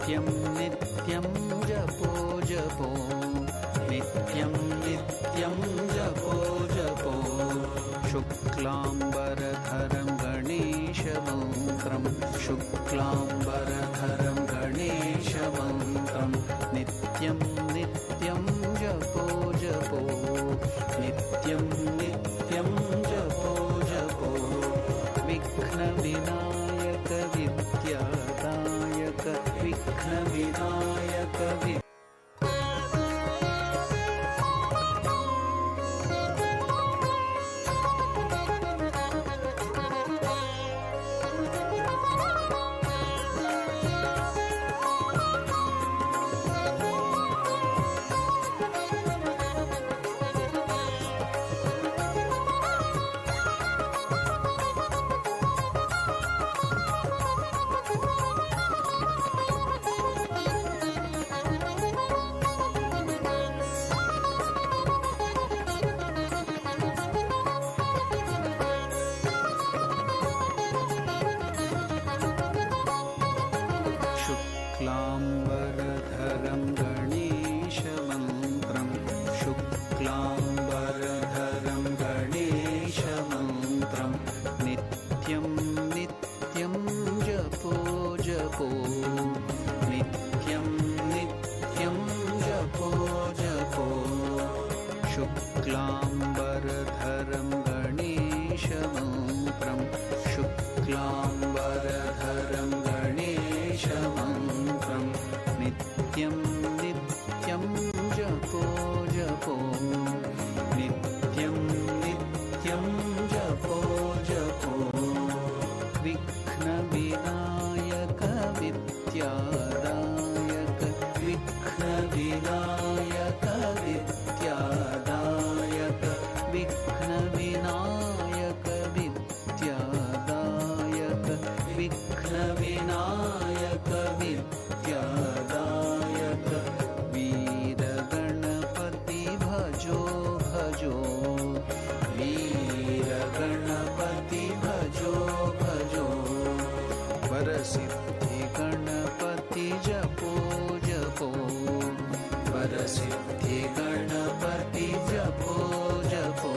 नित्यं नित्यं जपो जपो नित्यं नित्यं जपो जपो शुक्लाम्बरधरं गणेशमन्त्रं शुक्लाम्बरधरं गणेशमन्त्रं नित्यं नित्यं जपो जपो नित्यं नित्यं जपो जपो विघ्नविनायक विद्यादायक विघ्नविनायक शुक्लाम्बरधरं गणेशमन्त्रं शुक्लाम्बरधरं गणेशमन्त्रं नित्यं नित्यं जपो जपो नित्यं नित्यं जपो जपो शुक्लाम्बरधरं गणेशमन्त्रं शुक्लाम्बरधरं गणेशमन्त्रं नित्यं नित्यं जपो जपो नित्यं नित्यं जपो जपो विघ्नविनायक विद्यादायक विघ्नविनायक विद्यादायक विघ्नविनायक विद्यादायक विघ्नविनायक विद्यादायक वीरगणपति भजो भजो वीरगणपति भजो भजो वरसिद्धि गणपति जपो जपो वरसिद्धि गणपति जपो जपो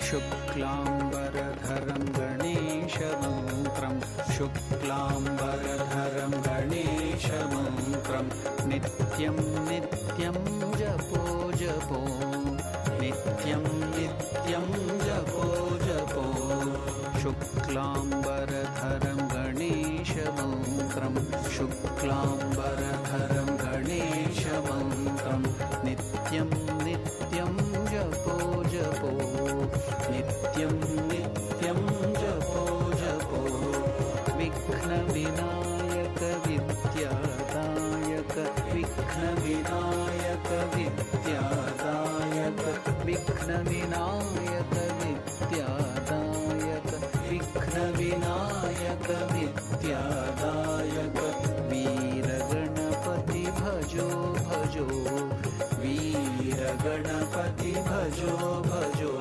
शुक्लाम्बरधरं गणेशमन्त्रं शुक्लाम्बरधरं गणेशमन्त्रं नित्यं नित्यं जपो जपो नित्यं नित्यं जपो जपो शुक्लाम्बरधरं गणेशमन्त्रं शुक्लाम्बरधरं गणेशमन्त्रं नित्यं नित्यं जपो जपो नित्यं नित्यं जपो जपो विघ्नविनायक विद्यादायक विघ्नविनायक विद्यादायक विघ्नविनायक विद्यादायक विघ्नविनायक विद्यादायक वीरगणपति भजो भजो वीरगणपति भजो भजो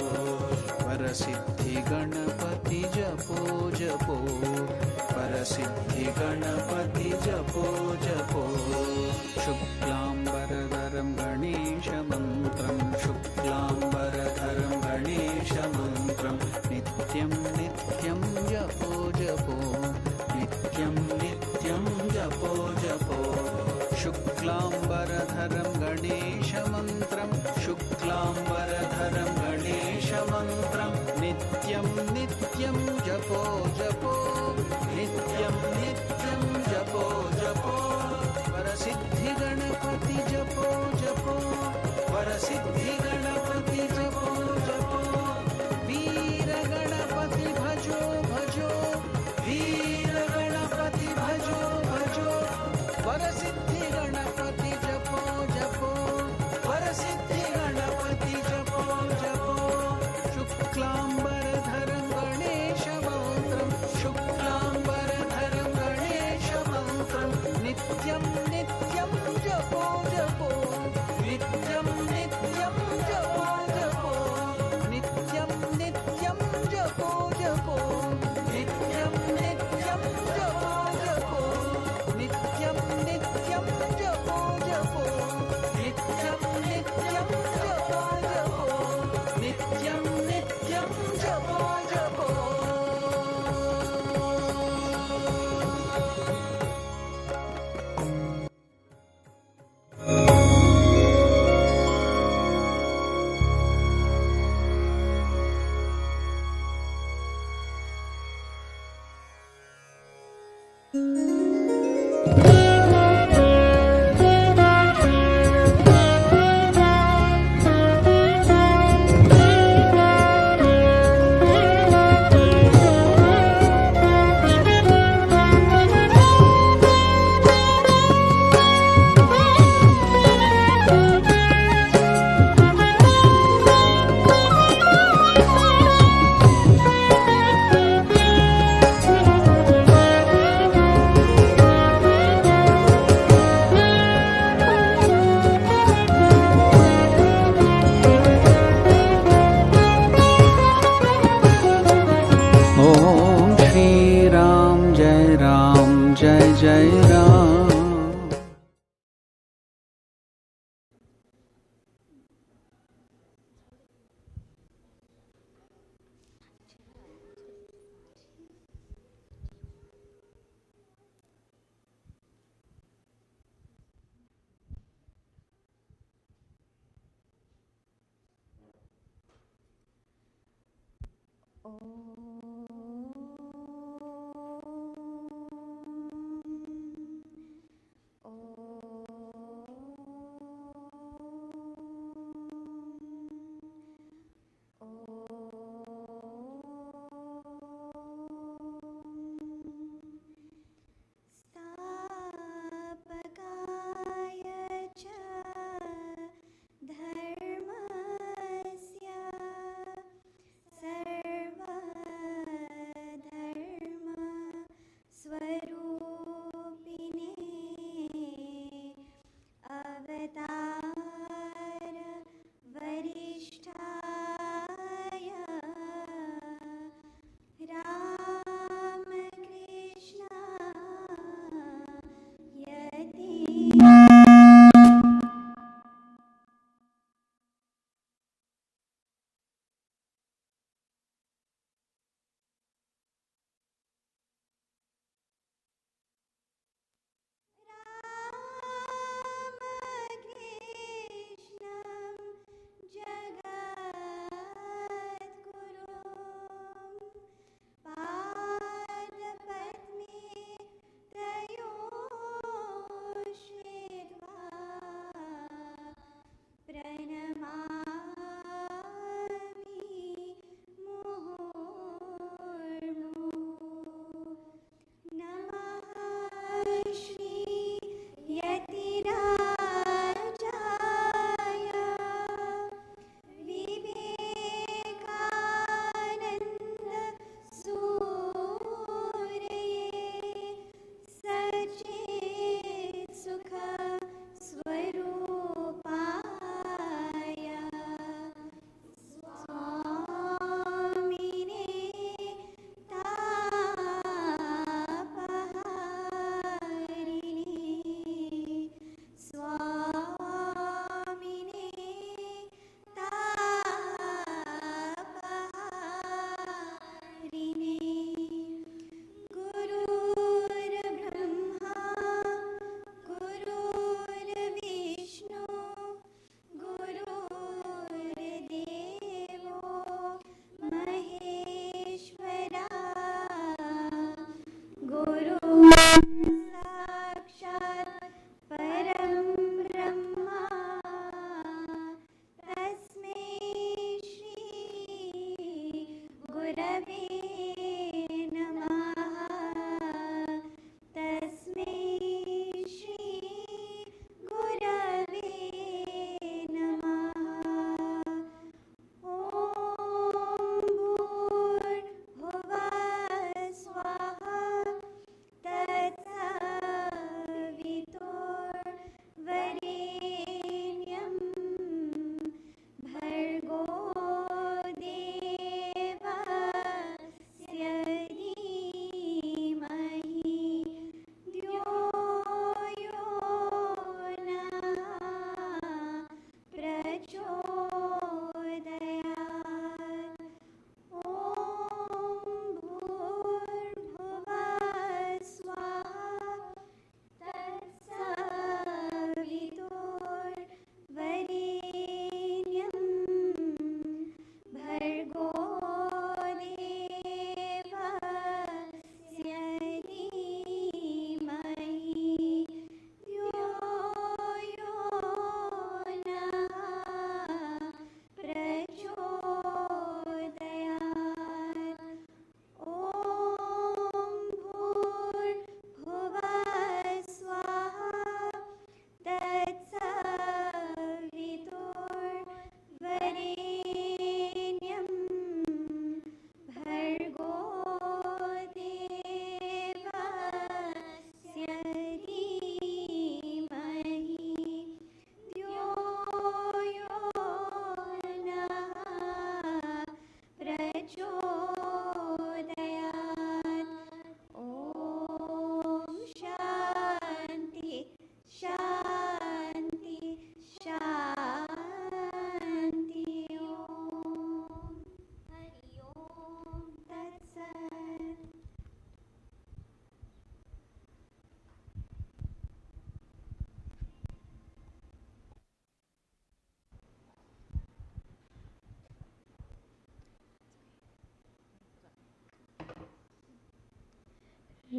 वरसिद्धि गणपति जपो जपो वरसिद्धि गणपति जपो जपो शुक्लाम्बरधरं गणेशमन्त्रं शुक्लाम्बरधरं गणेशमन्त्रं नित्यं नित्यं जपो जपो नित्यं नित्यं जपो जपो शुक्लाम्बरधरं गणेशमन्त्रं शुक्लाम्बरधरं गणेशमन्त्रं नित्यं नित्यं जपो जपो नित्यं नित्यं जपो जपो वरसिद्धि गणपति जपो जपो वरसिद्धि गणपति जपो जपो वीर गणपति भजो भजो वीर गणपति भजो भजो वरसिद्धि गणपति जपो जपो वरसिद्धि गणपति जपो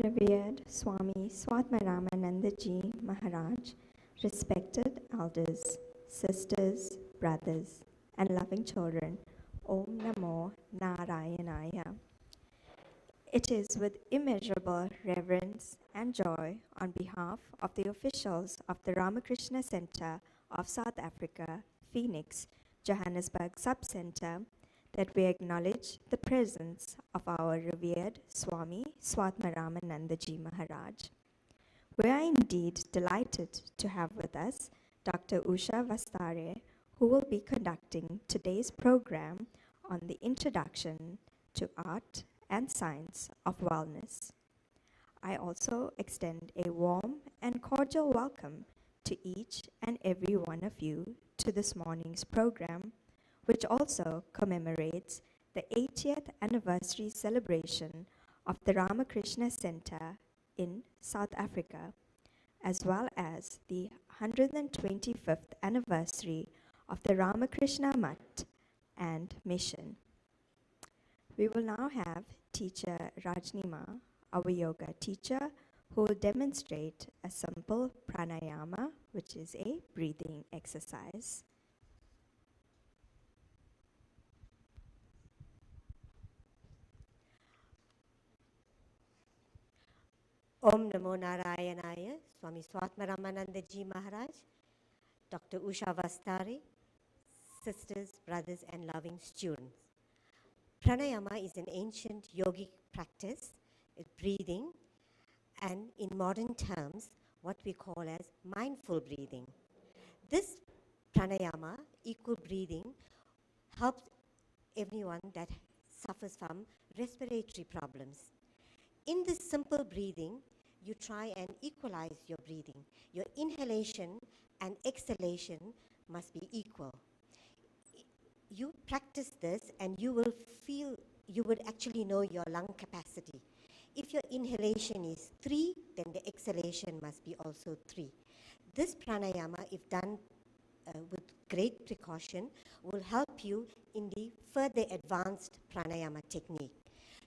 Revered Swami Swatmaramanandaji Maharaj, respected elders, sisters, brothers, and loving children, Om Namo Narayanaya. It is with immeasurable reverence and joy on behalf of the officials of the Ramakrishna Center of South Africa, Phoenix, Johannesburg Sub-Center, that we acknowledge the presence of our revered Swami Swatmaramanandaji Maharaj. We are indeed delighted to have with us Dr. Usha Vasthare, who will be conducting today's program on the introduction to art and science of wellness. I also extend a warm and cordial welcome to each and every one of you to this morning's program, which also commemorates the 80th anniversary celebration of the Ramakrishna Center in South Africa, as well as the 125th anniversary of the Ramakrishna Mutt and Mission. We will now have teacher Rajnima, our yoga teacher, who will demonstrate a simple pranayama, which is a breathing exercise. Om Namo Narayanaya, Swami Swatmaramanandaji Maharaj, Dr. Usha Vasthare, sisters, brothers, and loving students. Pranayama is an ancient yogic practice, breathing, and in modern terms, what we call as mindful breathing. This pranayama, equal breathing, helps everyone that suffers from respiratory problems. In this simple breathing, you try and equalize your breathing. Your inhalation and exhalation must be equal. You practice this and you will feel, you would actually know your lung capacity. If your inhalation is 3, then the exhalation must be also 3. This pranayama, if done with great precaution, will help you in the further advanced pranayama technique.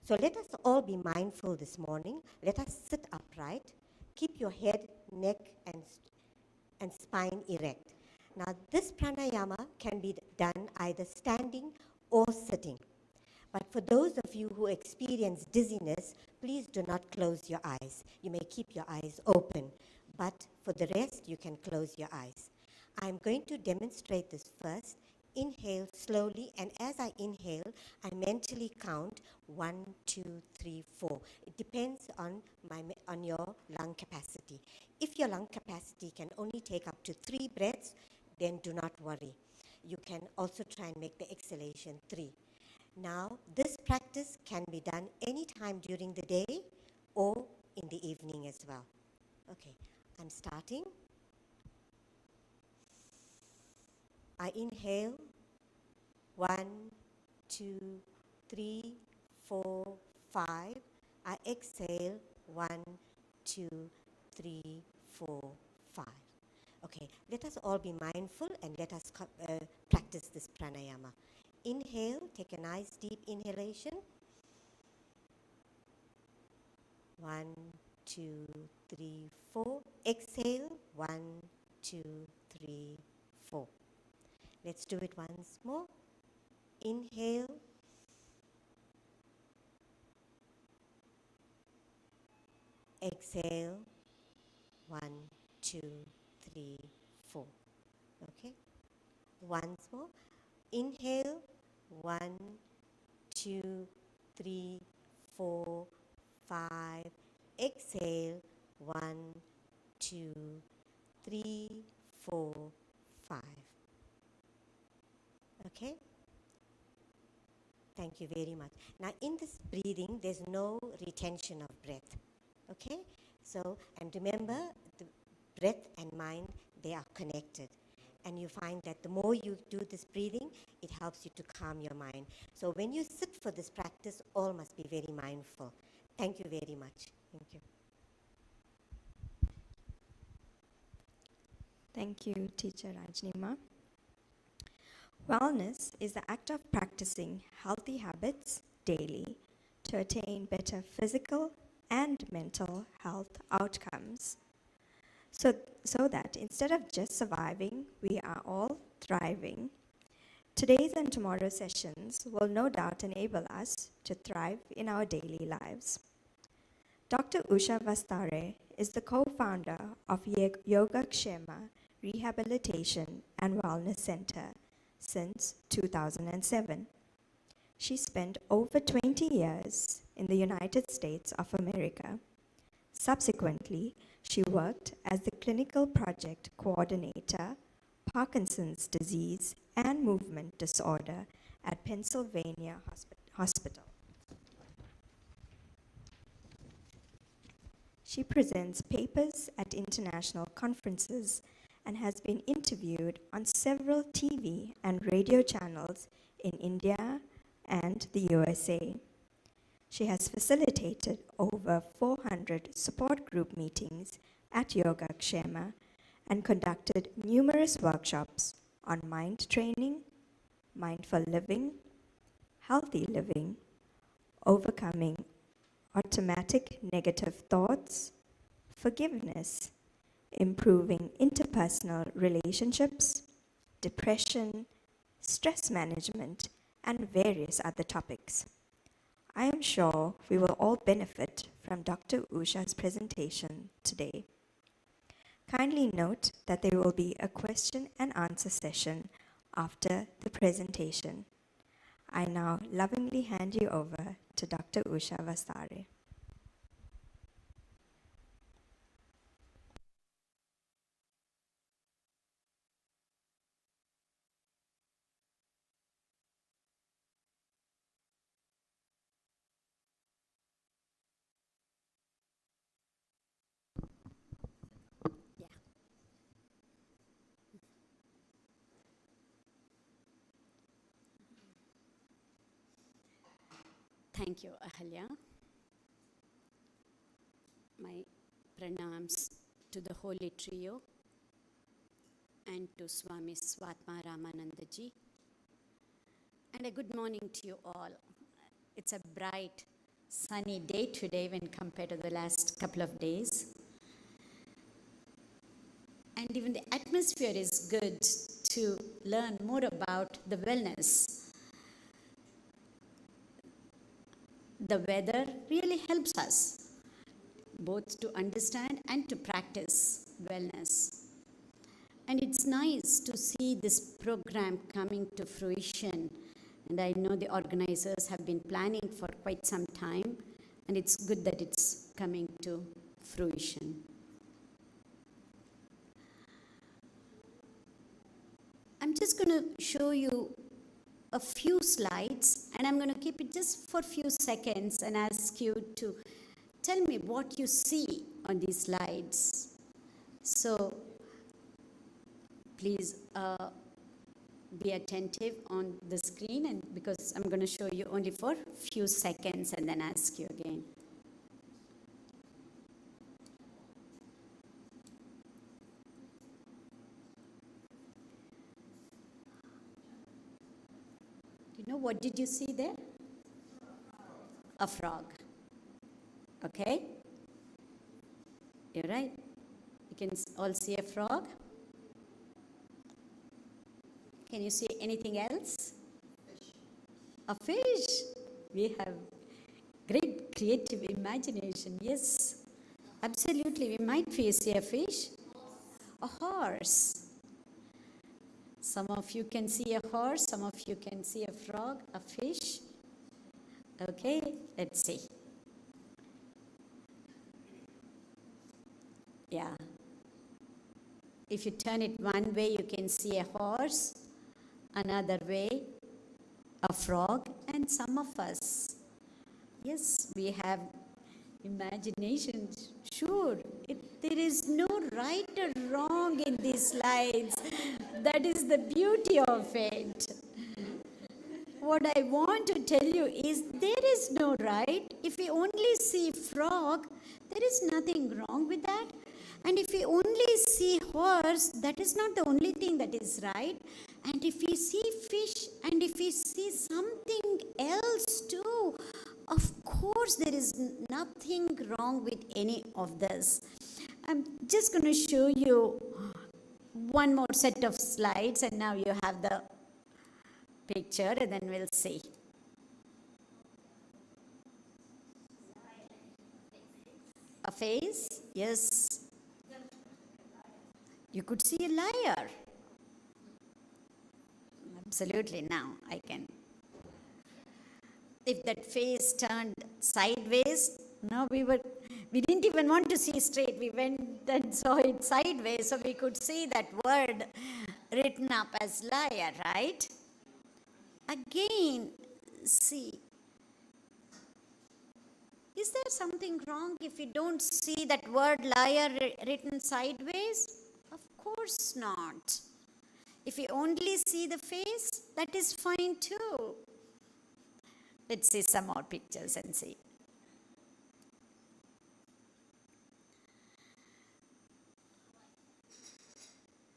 So let us all be mindful this morning. Let us sit upright. Keep your head, neck, and spine erect. Now, this pranayama can be done either standing or sitting. But for those of you who experience dizziness, please do not close your eyes. You may keep your eyes open, but for the rest, you can close your eyes. I'm going to demonstrate this first. Inhale slowly, and as I inhale, I mentally count 1, 2, 3, 4. It depends on your lung capacity. If your lung capacity can only take up to 3 breaths, then do not worry. You can also try and make the exhalation 3. Now, this practice can be done anytime during the day or in the evening as well. Okay, I'm starting. I inhale, 1, 2, 3, 4, 5. I exhale, 1, 2, 3, 4, 5. Okay, let us all be mindful and let us practice this pranayama. Inhale, take a nice deep inhalation. 1, 2, 3, 4. Exhale, 1, 2, 3, 4. Let's do it once more. Inhale. Exhale. 1, 2, 3, 4. Okay. Once more. Inhale. 1, 2, 3, 4, 5. Exhale. 1, 2, 3, 4, 5. Okay? Thank you very much. Now, in this breathing, there's no retention of breath. Okay? So, and remember, the breath and mind, they are connected. And you find that the more you do this breathing, it helps you to calm your mind. So when you sit for this practice, all must be very mindful. Thank you very much. Thank you. Thank you, Teacher Rajnima. Wellness is the act of practicing healthy habits daily to attain better physical and mental health outcomes. So that instead of just surviving, we are all thriving. Today's and tomorrow's sessions will no doubt enable us to thrive in our daily lives. Dr. Usha Vasthare is the co-founder of Yoga Kshema Rehabilitation and Wellness Center since 2007. She spent over 20 years in the United States of America. Subsequently, she worked as the clinical project coordinator, Parkinson's disease and movement disorder at Pennsylvania Hospital. She presents papers at international conferences and has been interviewed on several TV and radio channels in India and the USA. She has facilitated over 400 support group meetings at Yoga Kshema and conducted numerous workshops on mind training, mindful living, healthy living, overcoming automatic negative thoughts, forgiveness, improving interpersonal relationships, depression, stress management, and various other topics. I am sure we will all benefit from Dr. Usha's presentation today. Kindly note that there will be a question and answer session after the presentation. I now lovingly hand you over to Dr. Usha Vasthare. Thank you, Ahalya. My pranams to the Holy Trio and to Swami Swatma Ramanandaji. And a good morning to you all. It's a bright, sunny day today when compared to the last couple of days. And even the atmosphere is good to learn more about the wellness. The weather really helps us both to understand and to practice wellness. And it's nice to see this program coming to fruition. And I know the organizers have been planning for quite some time, and it's good that it's coming to fruition. I'm just going to show you a few slides, and I'm going to keep it just for a few seconds and ask you to tell me what you see on these slides. So please be attentive on the screen, and because I'm going to show you only for a few seconds and then ask you again. You know, what did you see there? A frog. Okay? You're right. You can all see a frog. Can you see anything else? Fish. A fish. We have great creative imagination. Yes, absolutely. We might see a fish. A horse. Some of you can see a horse, some of you can see a frog, a fish. Okay, let's see. Yeah. If you turn it one way, you can see a horse, another way, a frog, and some of us. Yes, we have imagination. Sure, there is no right or wrong in these slides. That is the beauty of it. What I want to tell you is there is no right. If we only see frog, there is nothing wrong with that. And if we only see horse, that is not the only thing that is right. And if we see fish, and if we see something else too, of course course, there is nothing wrong with any of this. I'm just going to show you one more set of slides, and now you have the picture, and then we'll see. A face? Yes. You could see a liar. Absolutely, now I can. If that face turned sideways, no, we didn't even want to see straight. We went and saw it sideways, so we could see that word written up as liar, right? Again, see, is there something wrong if you don't see that word liar written sideways? Of course not. If you only see the face, that is fine too. Let's see some more pictures and see.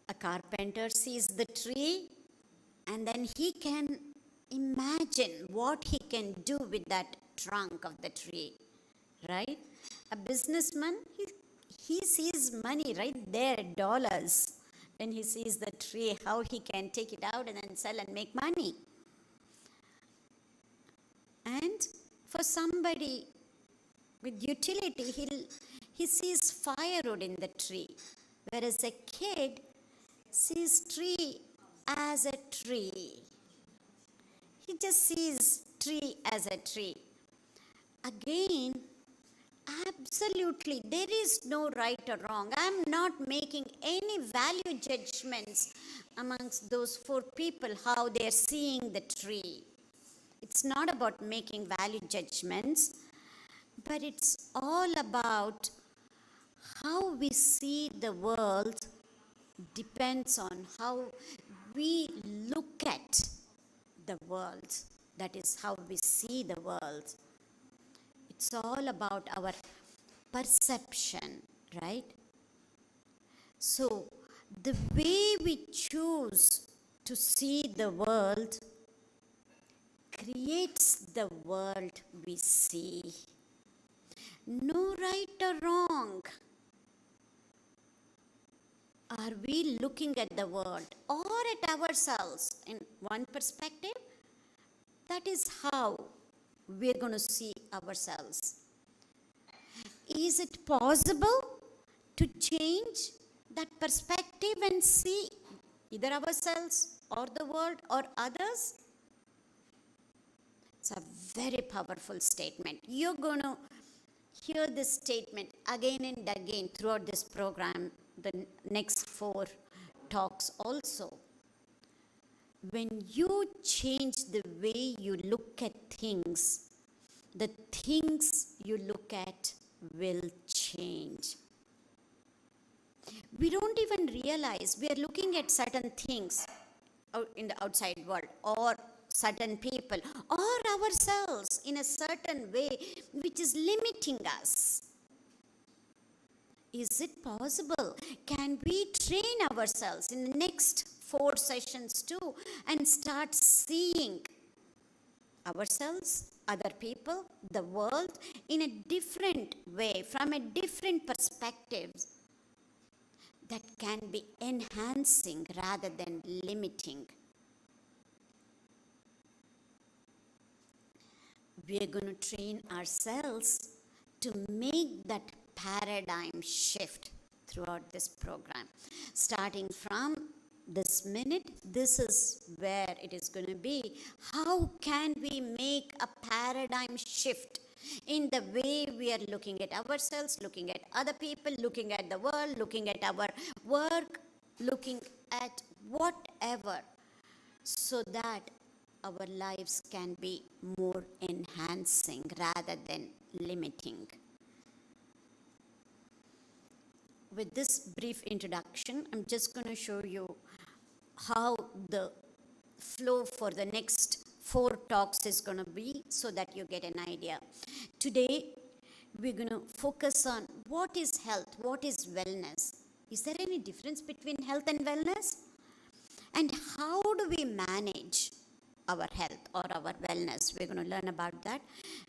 A carpenter sees the tree, and then he can imagine what he can do with that trunk of the tree, right? A businessman, he sees money right there, dollars. When he sees the tree, how he can take it out and then sell and make money. And for somebody with utility, he sees firewood in the tree, whereas a kid sees tree as a tree. He just sees tree as a tree. Again, absolutely, there is no right or wrong. I'm not making any value judgments amongst those four people, how they're seeing the tree. It's not about making value judgments, but it's all about how we see the world depends on how we look at the world. That is how we see the world. It's all about our perception, right? So the way we choose to see the world creates the world we see. No right or wrong. Are we looking at the world or at ourselves in one perspective? That is how we're going to see ourselves. Is it possible to change that perspective and see either ourselves or the world or others? It's a very powerful statement. You're going to hear this statement again and again throughout this program, the next 4 talks also. When you change the way you look at things, the things you look at will change. We don't even realize we are looking at certain things out in the outside world, or certain people, or ourselves in a certain way which is limiting us. Is it possible? Can we train ourselves in the next 4 sessions too and start seeing ourselves, other people, the world in a different way, from a different perspective that can be enhancing rather than limiting? We are going to train ourselves to make that paradigm shift throughout this program. Starting from this minute, this is where it is going to be. How can we make a paradigm shift in the way we are looking at ourselves, looking at other people, looking at the world, looking at our work, looking at whatever, so that our lives can be more enhancing rather than limiting. With this brief introduction, I'm just going to show you how the flow for the next 4 talks is going to be, so that you get an idea. Today, we're going to focus on what is health, what is wellness. Is there any difference between health and wellness? And how do we manage our health or our wellness. We're going to learn about that.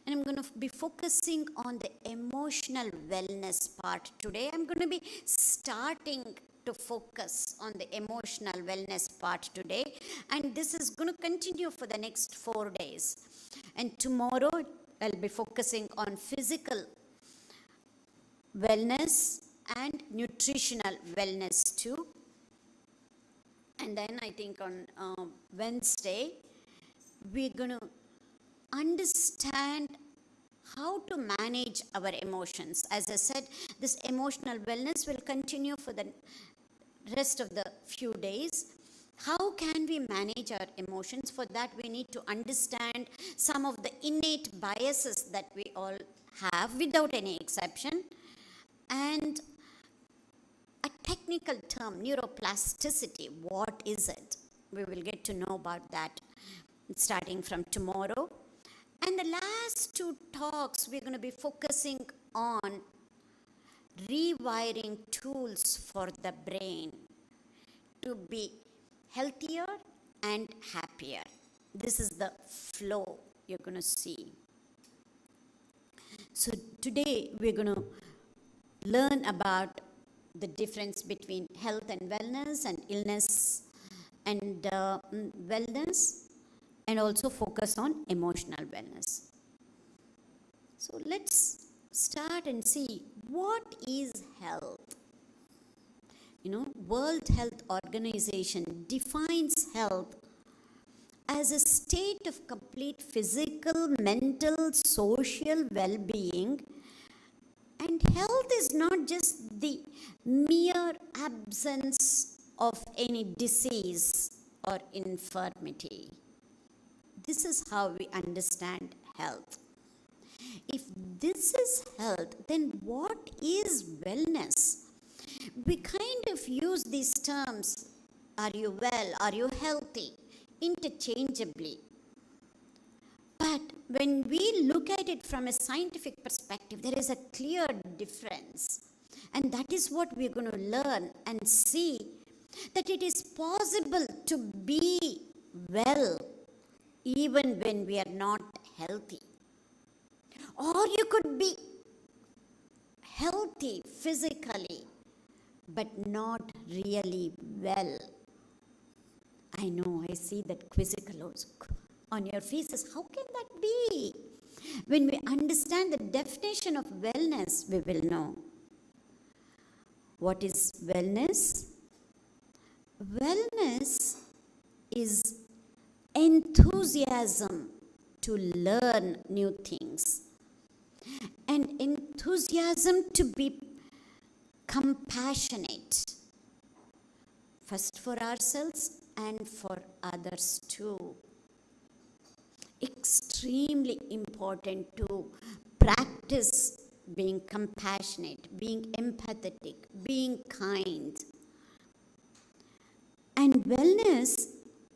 And I'm going to be focusing on the emotional wellness part today. I'm going to be starting to focus on the emotional wellness part today. And this is going to continue for the next 4 days. And tomorrow, I'll be focusing on physical wellness and nutritional wellness too. And then I think on Wednesday, we're going to understand how to manage our emotions. As I said, this emotional wellness will continue for the rest of the few days. How can we manage our emotions? For that, we need to understand some of the innate biases that we all have without any exception. And a technical term, neuroplasticity, what is it? We will get to know about that starting from tomorrow. And the last 2 talks, we're going to be focusing on rewiring tools for the brain to be healthier and happier. This is the flow you're going to see. So today we're going to learn about the difference between health and wellness and illness and wellness, and also focus on emotional wellness. So let's start and see what is health. World Health Organization defines health as a state of complete physical, mental, social well-being. And health is not just the mere absence of any disease or infirmity. This is how we understand health. If this is health, then what is wellness? We kind of use these terms, are you well, are you healthy, interchangeably. But when we look at it from a scientific perspective, there is a clear difference. And that is what we're going to learn and see, that it is possible to be well even when we are not healthy. Or you could be healthy physically, but not really well. I know, I see that quizzical look on your faces. How can that be? When we understand the definition of wellness, we will know. What is wellness? Wellness is enthusiasm to learn new things, and enthusiasm to be compassionate, first for ourselves and for others too. Extremely important to practice being compassionate, being empathetic, being kind. And wellness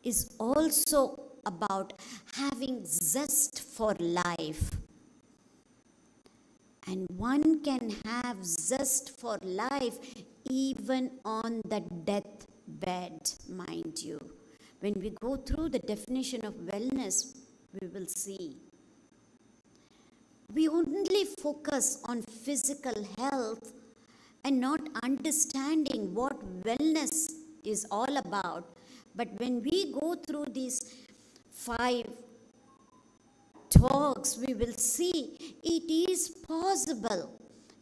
is also about having zest for life. And one can have zest for life even on the deathbed, mind you. When we go through the definition of wellness, we will see. We only focus on physical health and not understanding what wellness is all about. But when we go through these 5 talks, we will see it is possible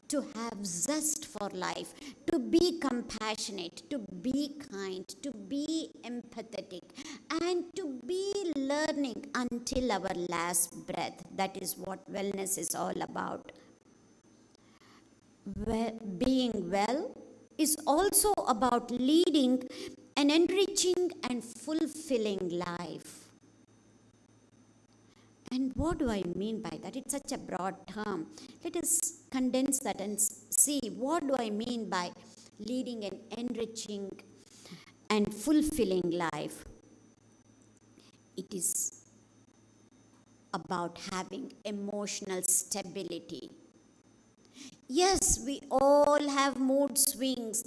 to have zest for life, to be compassionate, to be kind, to be empathetic, and to be learning until our last breath. That is what wellness is all about. Being well is also about leading an enriching and fulfilling life. And what do I mean by that? It's such a broad term. Let us condense that and see what do I mean by leading an enriching and fulfilling life. It is about having emotional stability. Yes, we all have mood swings.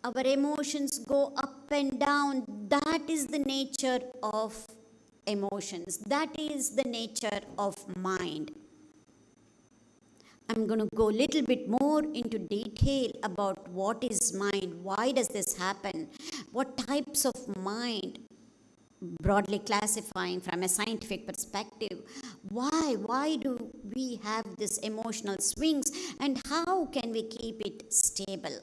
Our emotions go up and down. That is the nature of emotions. That is the nature of mind. I'm going to go a little bit more into detail about what is mind, why does this happen, what types of mind, broadly classifying from a scientific perspective, why do we have this emotional swings, and how can we keep it stable.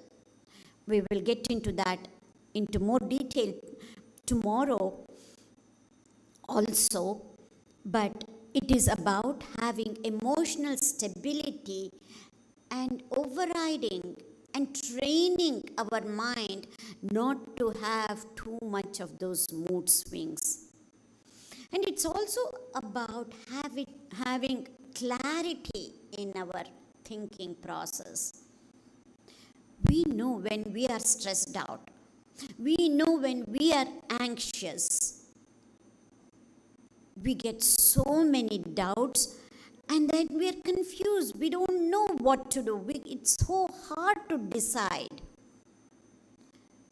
We will get into that into more detail tomorrow also, but it is about having emotional stability and overriding and training our mind not to have too much of those mood swings. And it's also about having clarity in our thinking process. We know when we are stressed out. We know when we are anxious. We get so many doubts, and then we are confused. We don't know what to do. It's so hard to decide.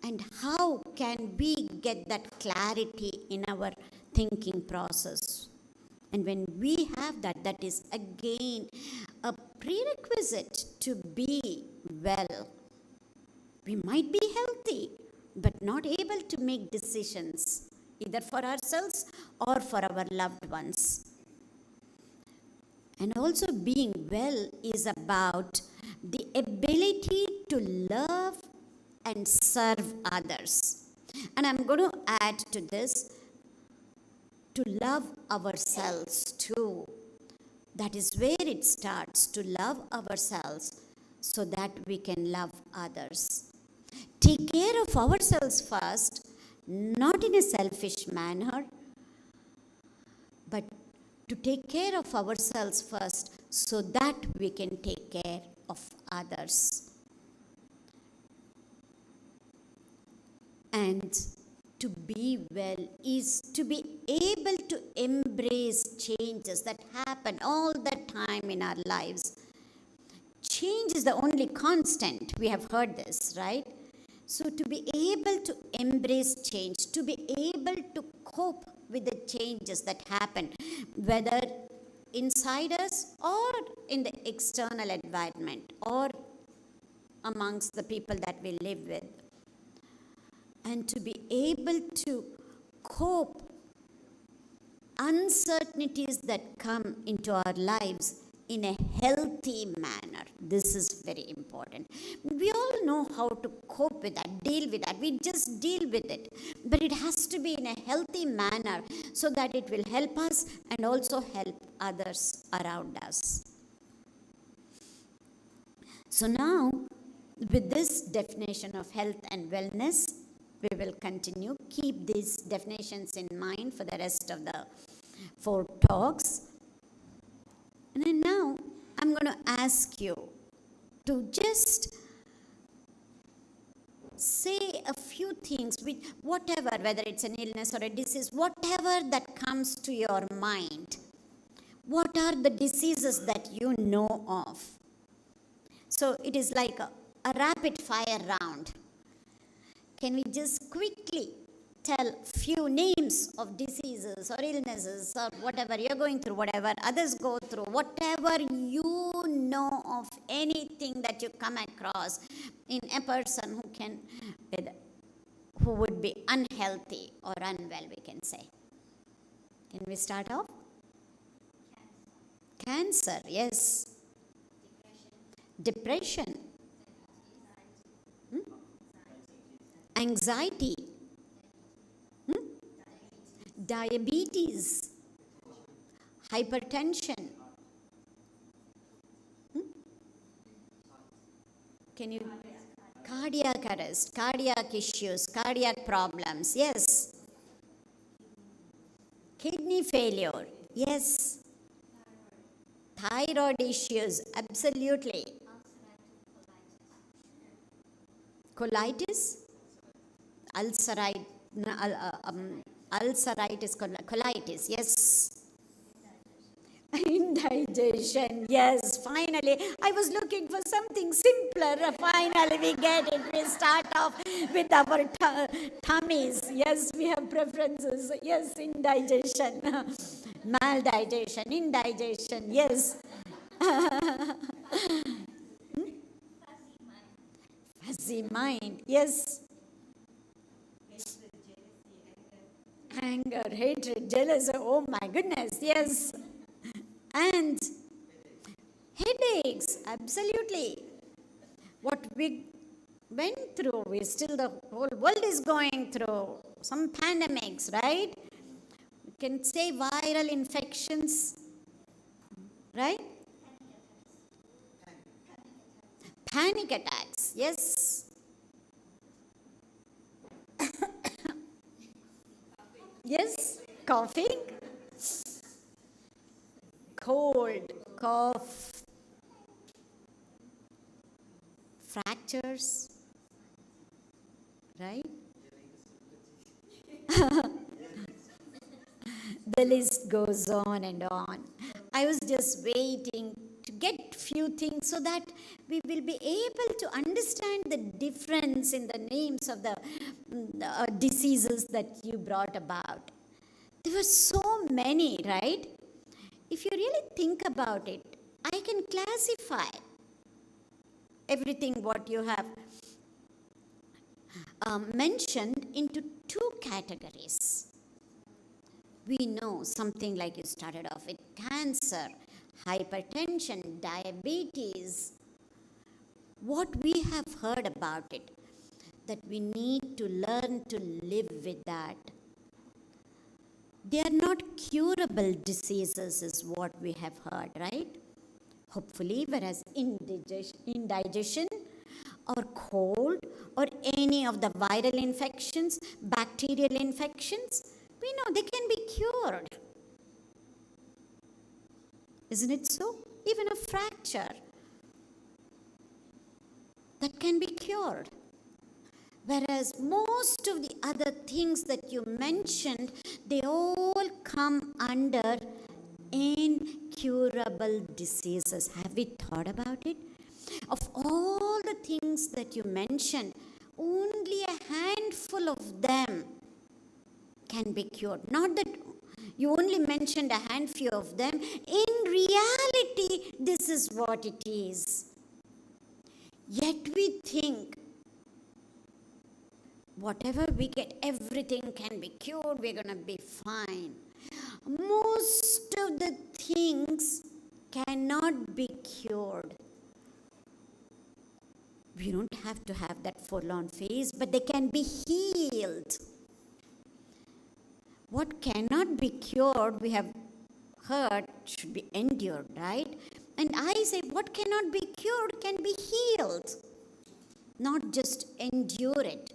And how can we get that clarity in our thinking process? And when we have that, that is again a prerequisite to be well. We might be healthy, but not able to make decisions, either for ourselves or for our loved ones. And also being well is about the ability to love and serve others. And I'm going to add to this, to love ourselves too. That is where it starts, to love ourselves so that we can love others. Take care of ourselves first, not in a selfish manner, but to take care of ourselves first so that we can take care of others. And to be well is to be able to embrace changes that happen all the time in our lives. Change is the only constant. We have heard this, right? So to be able to embrace change, to be able to cope with the changes that happen, whether inside us or in the external environment or amongst the people that we live with. And to be able to cope uncertainties that come into our lives in a healthy manner. This is very important. We all know how to cope with that, deal with that. We just deal with it. But it has to be in a healthy manner so that it will help us and also help others around us. So now, with this definition of health and wellness, we will continue. Keep these definitions in mind for the rest of the 4 talks. And then now, I'm going to ask you to just say a few things with whatever, whether it's an illness or a disease, whatever that comes to your mind. What are the diseases that you know of? So it is like a rapid fire round. Can we just quickly tell few names of diseases or illnesses or whatever you're going through, whatever others go through, whatever you know of, anything that you come across in a person who would be unhealthy or unwell, we can say. Can we start off? Cancer, yes. Depression. Anxiety. Diabetes. Hypertension. Can you? Cardiac arrest, cardiac issues, cardiac problems, yes. Kidney failure, yes. Thyroid issues, absolutely. Colitis? Ulceritis, colitis, yes. Indigestion, yes, finally. I was looking for something simpler. Finally, we get it. We start off with our tummies. Yes, we have preferences. Yes, indigestion. Maldigestion, indigestion, yes. Fuzzy mind, yes. Anger, hatred, jealousy, oh my goodness, yes. And headaches, absolutely. What we went through, the whole world is going through some pandemics, right? We can say viral infections, right? Panic attacks, yes. Yes, coughing, cold, cough, fractures, right? The list goes on and on. I was just waiting to get few things so that we will be able to understand the difference in the names of the diseases that you brought about. There were so many, right? If you really think about it, I can classify everything what you have mentioned into two categories. We know something like you started off with cancer, hypertension, diabetes. What we have heard about it, that we need to learn to live with that. They are not curable diseases is what we have heard, right? Hopefully, whereas indigestion or cold or any of the viral infections, bacterial infections, we know they can be cured. Isn't it so? Even a fracture, that can be cured. Whereas most of the other things that you mentioned, they all come under incurable diseases. Have we thought about it? Of all the things that you mentioned, only a handful of them can be cured. Not that you only mentioned a handful of them. In reality, this is what it is. Yet we think, whatever we get, everything can be cured, we're going to be fine. Most of the things cannot be cured. We don't have to have that forlorn face, but they can be healed. What cannot be cured, we have heard, should be endured, right? And I say, what cannot be cured can be healed, not just endure it.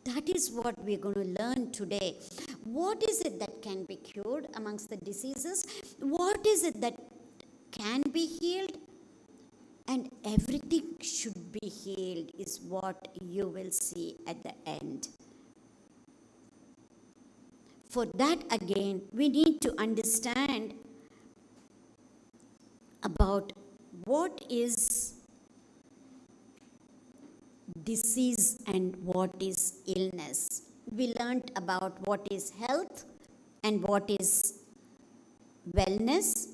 That is what we're going to learn today. What is it that can be cured amongst the diseases? What is it that can be healed? And everything should be healed is what you will see at the end. For that, again, we need to understand about what is disease and what is illness. We learned about what is health and what is wellness.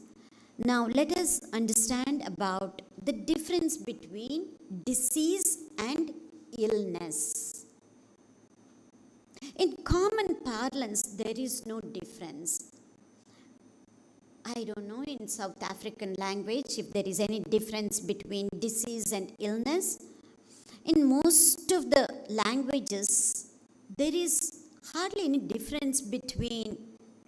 Now let us understand about the difference between disease and illness. In common parlance, there is no difference. I don't know in South African language if there is any difference between disease and illness. In most of the languages, there is hardly any difference between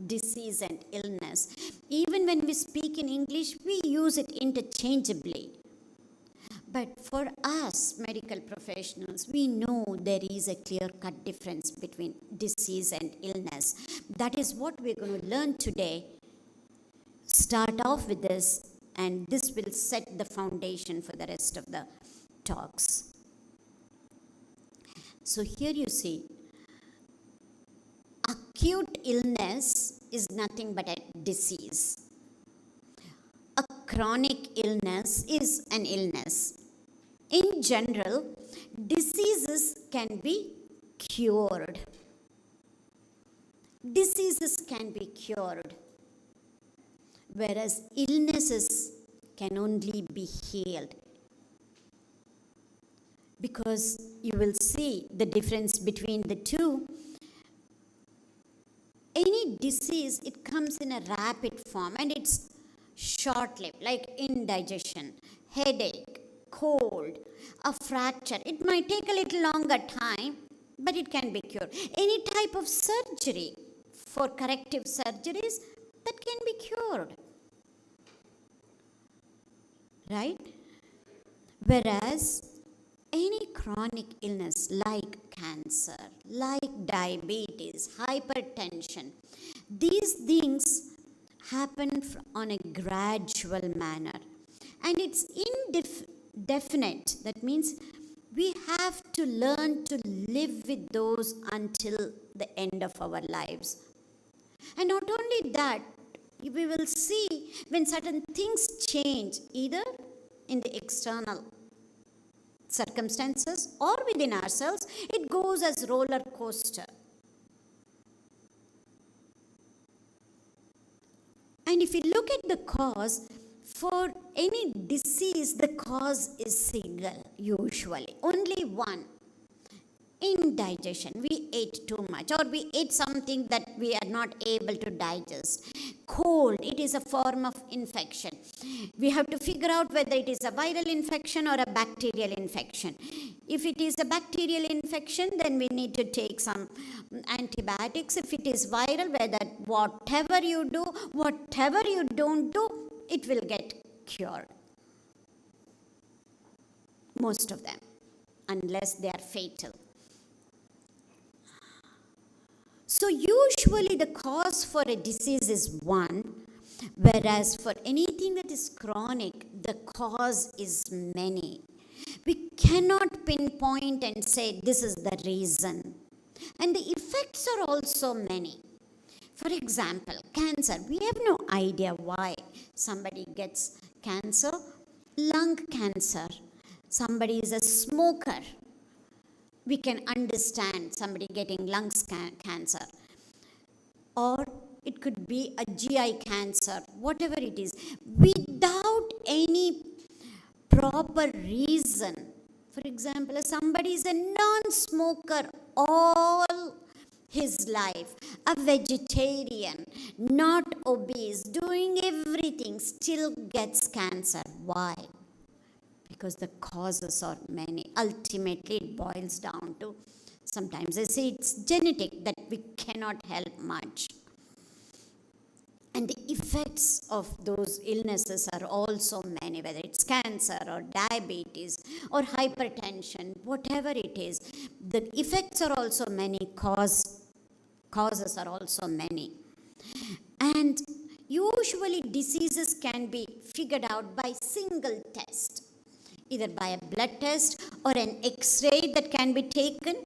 disease and illness. Even when we speak in English, we use it interchangeably. But for us, medical professionals, we know there is a clear-cut difference between disease and illness. That is what we're going to learn today. Start off with this, and this will set the foundation for the rest of the talks. So here you see, acute illness is nothing but a disease. chronic illness is an illness. In general, diseases can be cured. Diseases can be cured, whereas illnesses can only be healed. Because you will see the difference between the two. Any disease, it comes in a rapid form and it's short-lived, like indigestion, headache, cold, a fracture. It might take a little longer time, but it can be cured. Any type of surgery, for corrective surgeries, that can be cured. Right? Whereas any chronic illness like cancer, like diabetes, hypertension, these things happen on a gradual manner. And it's indefinite. That means we have to learn to live with those until the end of our lives. And not only that, we will see when certain things change, either in the external circumstances or within ourselves, it goes as roller coaster. And if you look at the cause, for any disease, the cause is single, usually. Only one. Indigestion. We ate too much, or we ate something that we are not able to digest. Cold. It is a form of infection. We have to figure out whether it is a viral infection or a bacterial infection. If it is a bacterial infection, then we need to take some antibiotics. If it is viral, whether whatever you do, whatever you don't do, it will get cured. Most of them, unless they are fatal. So usually the cause for a disease is one, whereas for anything that is chronic, the cause is many. We cannot pinpoint and say this is the reason. And the effects are also many. For example, cancer. We have no idea why somebody gets cancer. Lung cancer. Somebody is a smoker. We can understand somebody getting lungs cancer. Or it could be a GI cancer, whatever it is. Without any proper reason. For example, somebody is a non-smoker all his life, a vegetarian, not obese, doing everything, still gets cancer. Why? Because the causes are many. Ultimately, it boils down to, sometimes I say it's genetic, that we cannot help much. And the effects of those illnesses are also many, whether it's cancer or diabetes or hypertension, whatever it is. The effects are also many, causes are also many. And usually diseases can be figured out by single test, either by a blood test or an X-ray that can be taken,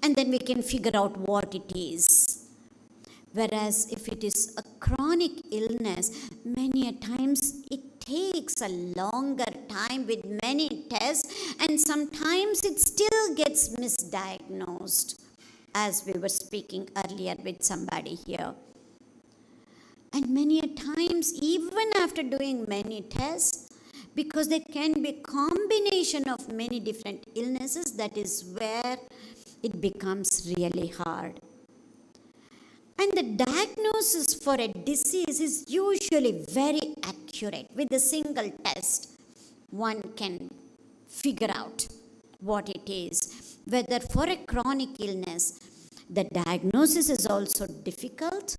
and then we can figure out what it is. Whereas if it is a chronic illness, many a times it takes a longer time with many tests, and sometimes it still gets misdiagnosed, as we were speaking earlier with somebody here. And many a times, even after doing many tests, because there can be a combination of many different illnesses, that is where it becomes really hard. And the diagnosis for a disease is usually very accurate. With a single test, one can figure out what it is. Whether for a chronic illness, the diagnosis is also difficult,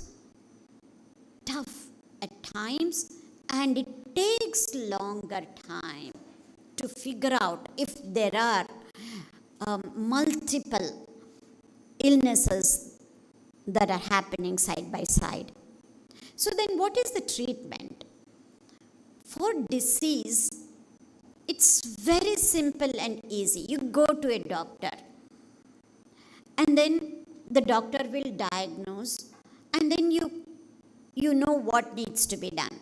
tough at times, and it takes longer time to figure out if there are multiple illnesses that are happening side by side. So then what is the treatment? For disease, it's very simple and easy. You go to a doctor, and then the doctor will diagnose, and then you know what needs to be done.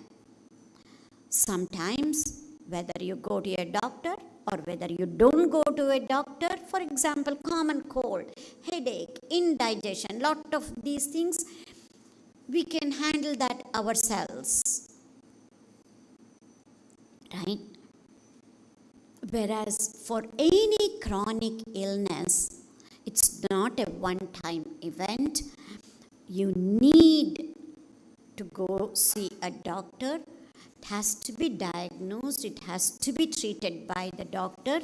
Sometimes, whether you go to a doctor or whether you don't go to a doctor, for example, common cold, headache, indigestion, lot of these things, we can handle that ourselves, right? Whereas for any chronic illness, it's not a one-time event. You need to go see a doctor. It has to be diagnosed, it has to be treated by the doctor.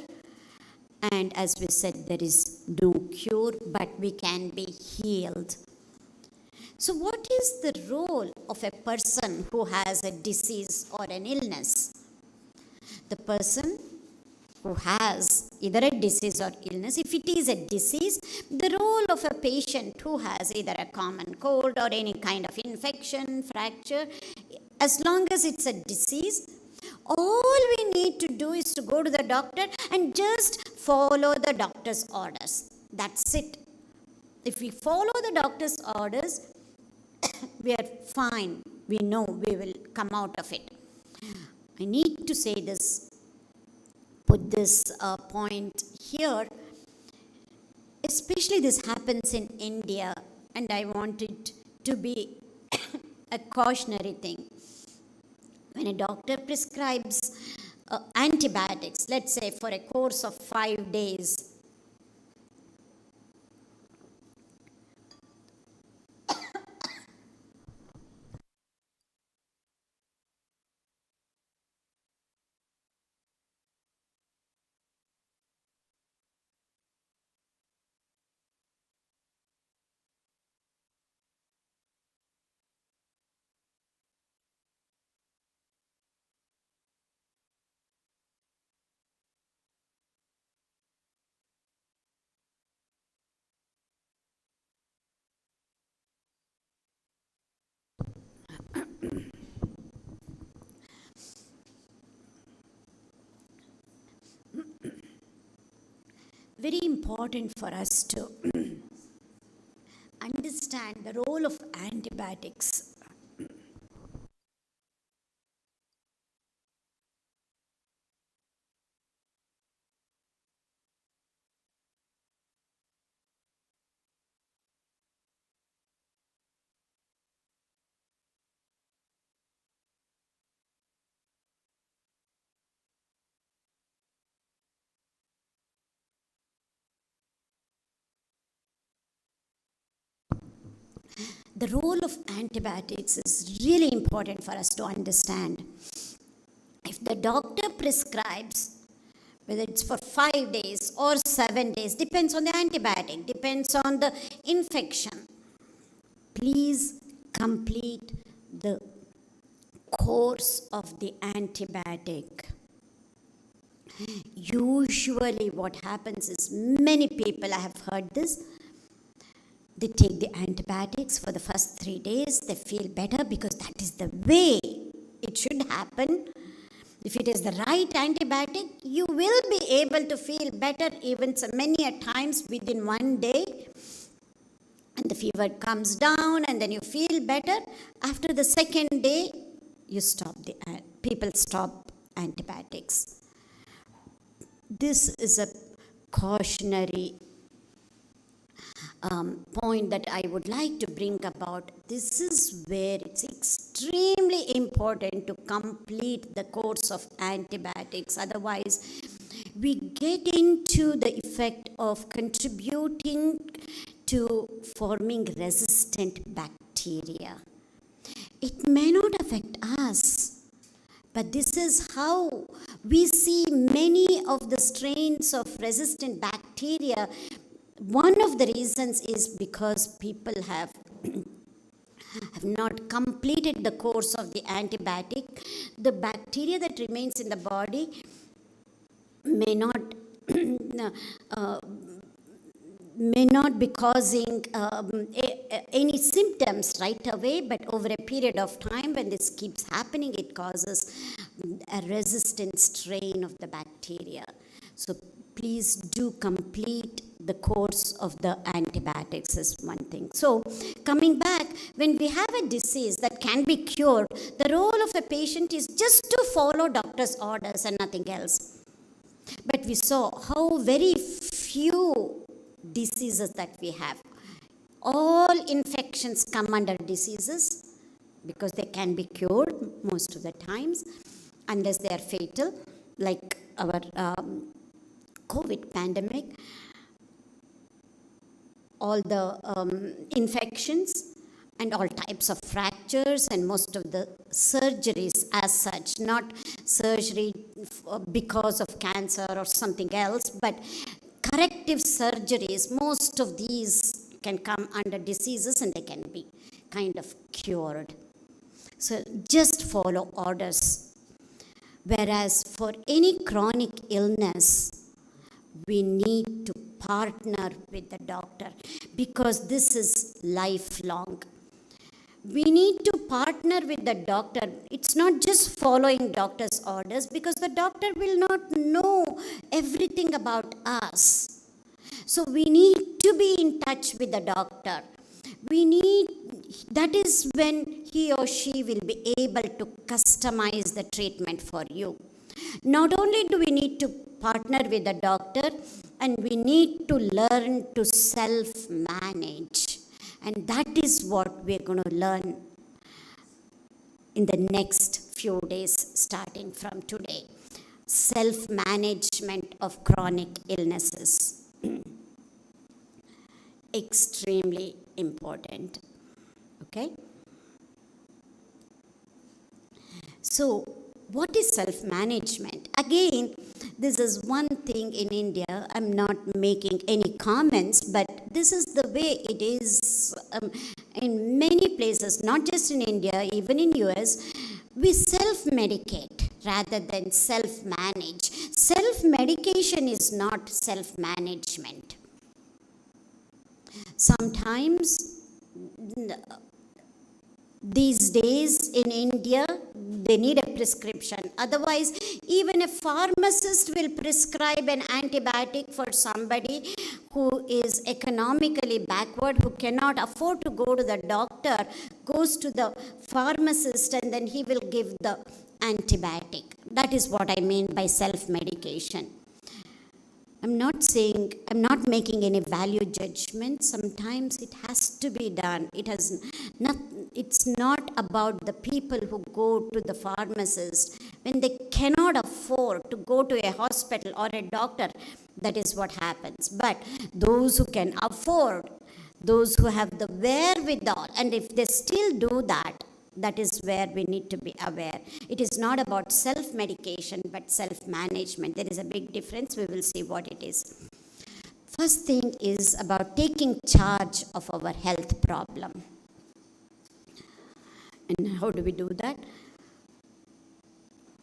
And as we said, there is no cure, but we can be healed. So what is the role of a person who has a disease or an illness? The person who has either a disease or illness, if it is a disease, the role of a patient who has either a common cold or any kind of infection, fracture, as long as it's a disease, all we need to do is to go to the doctor and just follow the doctor's orders. That's it. If we follow the doctor's orders, we are fine. We know we will come out of it. I need to say this, put this point here. Especially this happens in India, and I want it to be a cautionary thing. When a doctor prescribes antibiotics, let's say for a course of 5 days, very important for us to understand the role of antibiotics. The role of antibiotics is really important for us to understand. If the doctor prescribes, whether it's for 5 days or 7 days, depends on the antibiotic, depends on the infection, please complete the course of the antibiotic. Usually what happens is, many people, I have heard this, they take the antibiotics for the first 3 days, they feel better because that is the way it should happen. If it is the right antibiotic, you will be able to feel better even so many a times within 1 day. And the fever comes down and then you feel better. After the second day, you stop people stop antibiotics. This is a cautionary point that I would like to bring about. This is where it's extremely important to complete the course of antibiotics. Otherwise, we get into the effect of contributing to forming resistant bacteria. It may not affect us, but this is how we see many of the strains of resistant bacteria. One of the reasons is because people have not completed the course of the antibiotic. The bacteria that remains in the body may not be causing any symptoms right away, but over a period of time, when this keeps happening, it causes a resistant strain of the bacteria. So please do complete the course of the antibiotics is one thing. So coming back, when we have a disease that can be cured, the role of a patient is just to follow doctor's orders and nothing else. But we saw how very few diseases that we have. All infections come under diseases because they can be cured most of the times, unless they are fatal, like our COVID pandemic. All the infections and all types of fractures and most of the surgeries as such, not surgery because of cancer or something else, but corrective surgeries, most of these can come under diseases and they can be kind of cured. So just follow orders. Whereas for any chronic illness, we need to partner with the doctor because this is lifelong. We need to partner with the doctor. It's not just following doctor's orders because the doctor will not know everything about us. So we need to be in touch with the doctor. That is when he or she will be able to customize the treatment for you. Not only do we need to partner with the doctor, and we need to learn to self-manage. And that is what we're going to learn in the next few days, starting from today. Self-management of chronic illnesses. Extremely important. Okay? So, what is self-management? Again, this is one thing in India. I'm not making any comments, but this is the way it is in many places, not just in India, even in US. We self-medicate rather than self-manage. Self-medication is not self-management. Sometimes these days in India, they need a prescription. Otherwise, even a pharmacist will prescribe an antibiotic for somebody who is economically backward, who cannot afford to go to the doctor, goes to the pharmacist and then he will give the antibiotic. That is what I mean by self-medication. I'm not making any value judgment. Sometimes it has to be done. It's not about the people who go to the pharmacist when they cannot afford to go to a hospital or a doctor. That is what happens. But those who can afford, those who have the wherewithal, and if they still do that, that is where we need to be aware. It is not about self-medication, but self-management. There is a big difference. We will see what it is. First thing is about taking charge of our health problem. And how do we do that?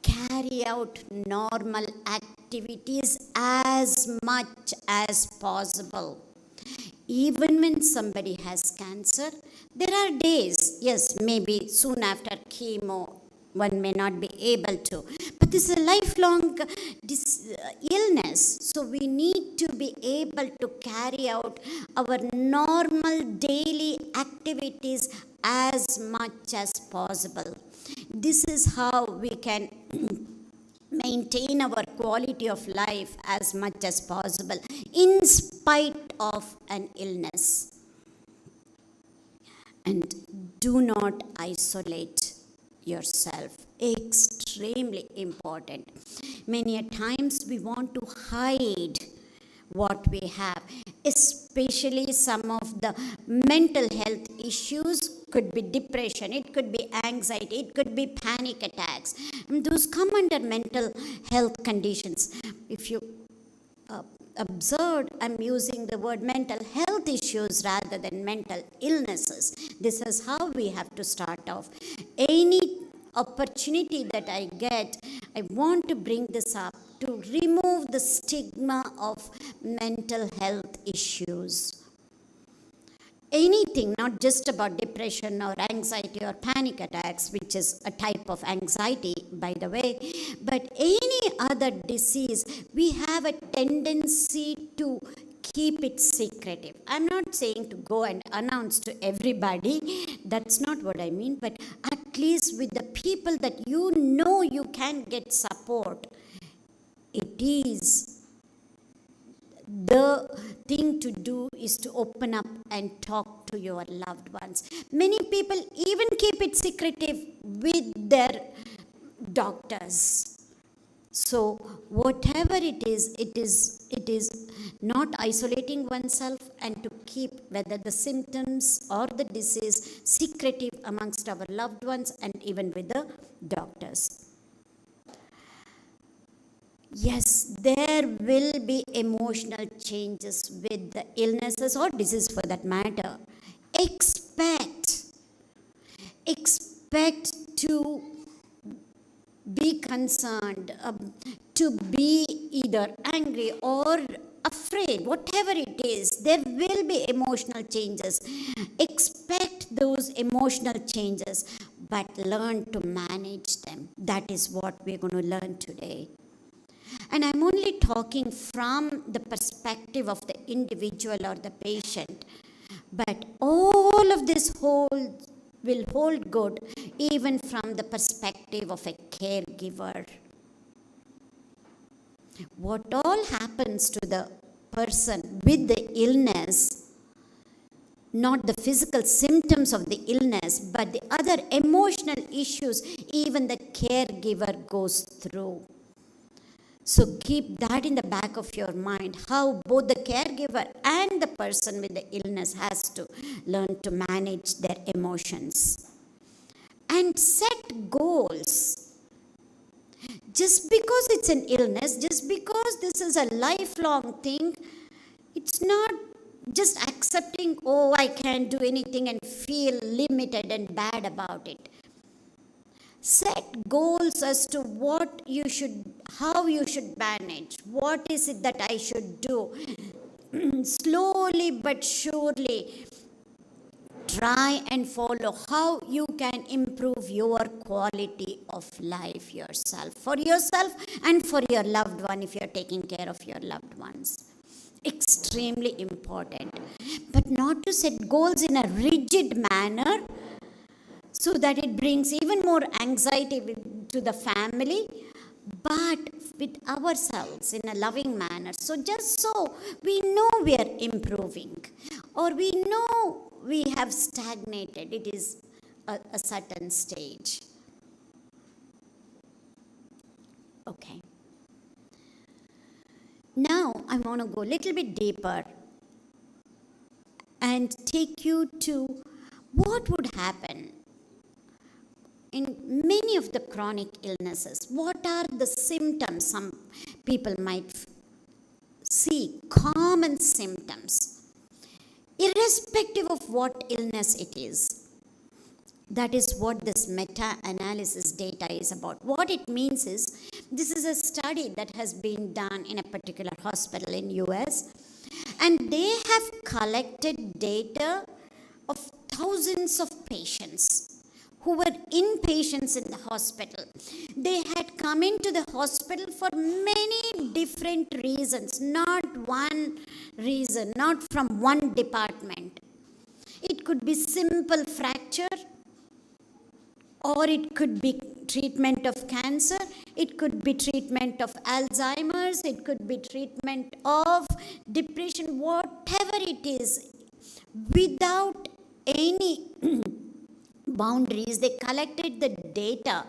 Carry out normal activities as much as possible. Even when somebody has cancer, there are days, yes, maybe soon after chemo, one may not be able to. But this is a lifelong illness. So we need to be able to carry out our normal daily activities as much as possible. This is how we can maintain our quality of life as much as possible in spite of an illness. And do not isolate yourself. Extremely important. Many a times we want to hide what we have, especially some of the mental health issues. Could be depression, it could be anxiety, it could be panic attacks. And those come under mental health conditions. If you observed, I'm using the word mental health issues rather than mental illnesses. This is how we have to start off. Any opportunity that I get, I want to bring this up to remove the stigma of mental health issues. Anything, not just about depression or anxiety or panic attacks, which is a type of anxiety, by the way, but any other disease, we have a tendency to keep it secretive. I'm not saying to go and announce to everybody, that's not what I mean, but at least with the people that you know you can get support, it is the thing to do is to open up and talk to your loved ones. Many people even keep it secretive with their doctors. So whatever it is not isolating oneself and to keep whether the symptoms or the disease secretive amongst our loved ones and even with the doctors. Yes, there will be emotional changes with the illnesses or disease for that matter. Expect to be concerned, to be either angry or afraid, whatever it is, there will be emotional changes. Expect those emotional changes, but learn to manage them. That is what we're going to learn today. And I'm only talking from the perspective of the individual or the patient. But all of this will hold good even from the perspective of a caregiver. What all happens to the person with the illness, not the physical symptoms of the illness, but the other emotional issues even the caregiver goes through. So keep that in the back of your mind, how both the caregiver and the person with the illness has to learn to manage their emotions. And set goals. Just because it's an illness, just because this is a lifelong thing, it's not just accepting, oh, I can't do anything and feel limited and bad about it. Set goals as to how you should manage. What is it that I should do? Slowly but surely, try and follow how you can improve your quality of life for yourself and for your loved one if you're taking care of your loved ones. Extremely important. But not to set goals in a rigid manner, so that it brings even more anxiety to the family, but with ourselves in a loving manner. So just so we know we are improving, or we know we have stagnated, it is a certain stage. Okay. Now I want to go a little bit deeper and take you to what would happen in many of the chronic illnesses. What are the symptoms some people might see? Common symptoms, irrespective of what illness it is. That is what this meta-analysis data is about. What it means is, this is a study that has been done in a particular hospital in US, and they have collected data of thousands of patients who were inpatients in the hospital. They had come into the hospital for many different reasons, not one reason, not from one department. It could be simple fracture, or it could be treatment of cancer, it could be treatment of Alzheimer's, it could be treatment of depression, whatever it is, without any boundaries. They collected the data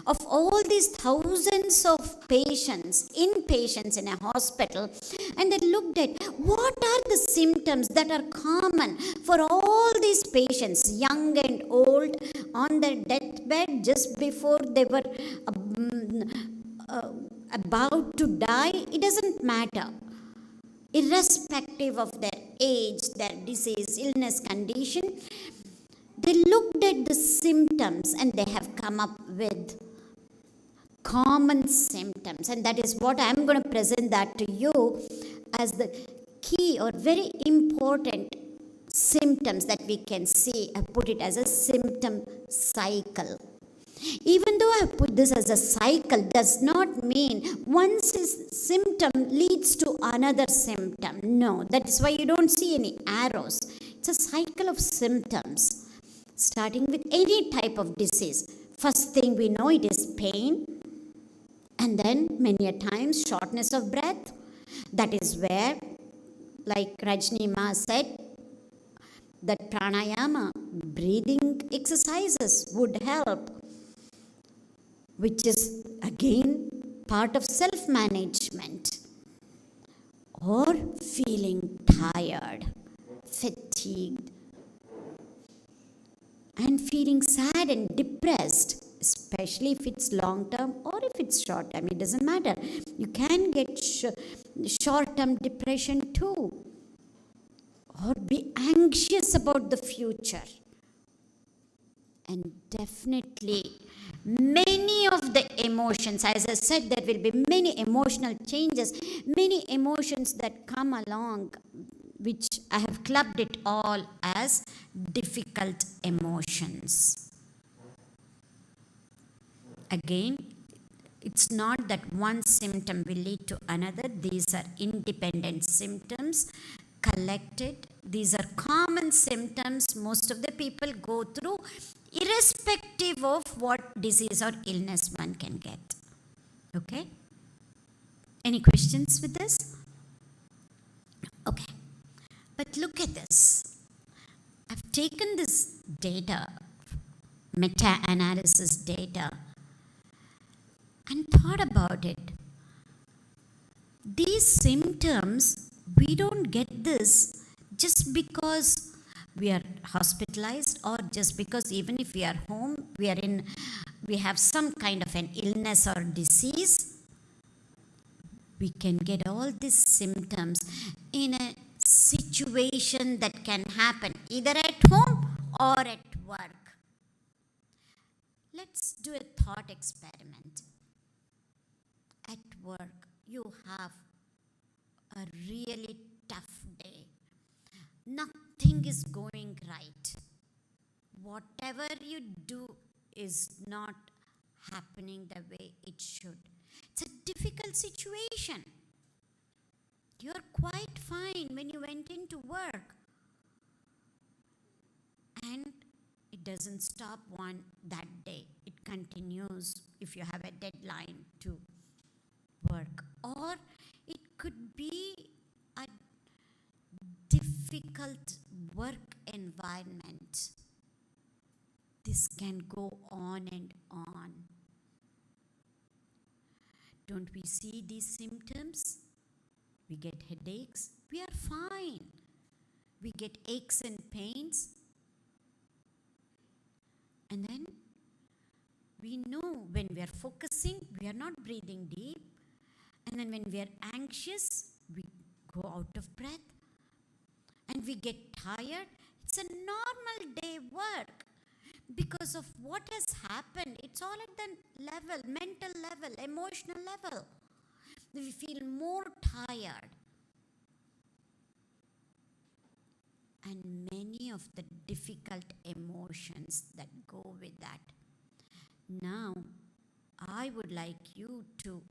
of all these thousands of patients, inpatients in a hospital, and they looked at what are the symptoms that are common for all these patients, young and old, on their deathbed, just before they were about to die. It doesn't matter. Irrespective of their age, their disease, illness, condition, they looked at the symptoms and they have come up with common symptoms. And that is what I'm going to present that to you as the key or very important symptoms that we can see. I put it as a symptom cycle. Even though I have put this as a cycle, does not mean one symptom leads to another symptom. No, that is why you don't see any arrows. It's a cycle of symptoms, starting with any type of disease. First thing we know, it is pain, and then many a times shortness of breath. That is where, like Rajni Ma said, that pranayama, breathing exercises would help, which is again part of self-management. Or feeling tired, fatigued, and feeling sad and depressed, especially if it's long term or if it's short term, it doesn't matter. You can get short term depression too, or be anxious about the future. And definitely, many of the emotions, as I said, there will be many emotional changes, many emotions that come along, which I have clubbed it all as difficult emotions. Again, it's not that one symptom will lead to another. These are independent symptoms collected. These are common symptoms most of the people go through, irrespective of what disease or illness one can get. Okay? Any questions with this? Okay. But look at this. I've taken this data, meta-analysis data, and thought about it. These symptoms, we don't get this just because we are hospitalized, or just because even if we are home, we have some kind of an illness or disease. We can get all these symptoms in a situation that can happen either at home or at work. Let's do a thought experiment. At work, you have a really tough day. Nothing is going right. Whatever you do is not happening the way it should. It's a difficult situation. You're quite fine when you went into work. And it doesn't stop that day. It continues if you have a deadline to work. Or it could be a difficult work environment. This can go on and on. Don't we see these symptoms? We get headaches. We are fine. We get aches and pains. And then we know when we are focusing, we are not breathing deep. And then when we are anxious, we go out of breath. And we get tired. It's a normal day work. Because of what has happened, it's all at the level, mental level, emotional level. We feel more tired. And many of the difficult emotions that go with that. Now, I would like you to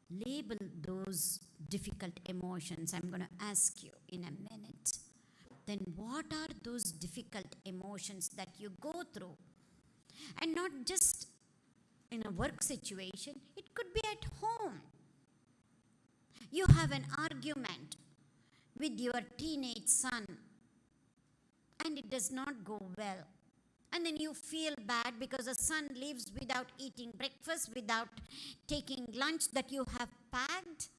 label those difficult emotions. I'm going to ask you in a minute. Then what are those difficult emotions that you go through? And not just in a work situation, it could be at home. You have an argument with your teenage son and it does not go well. And then you feel bad because the son leaves without eating breakfast, without taking lunch that you have packed.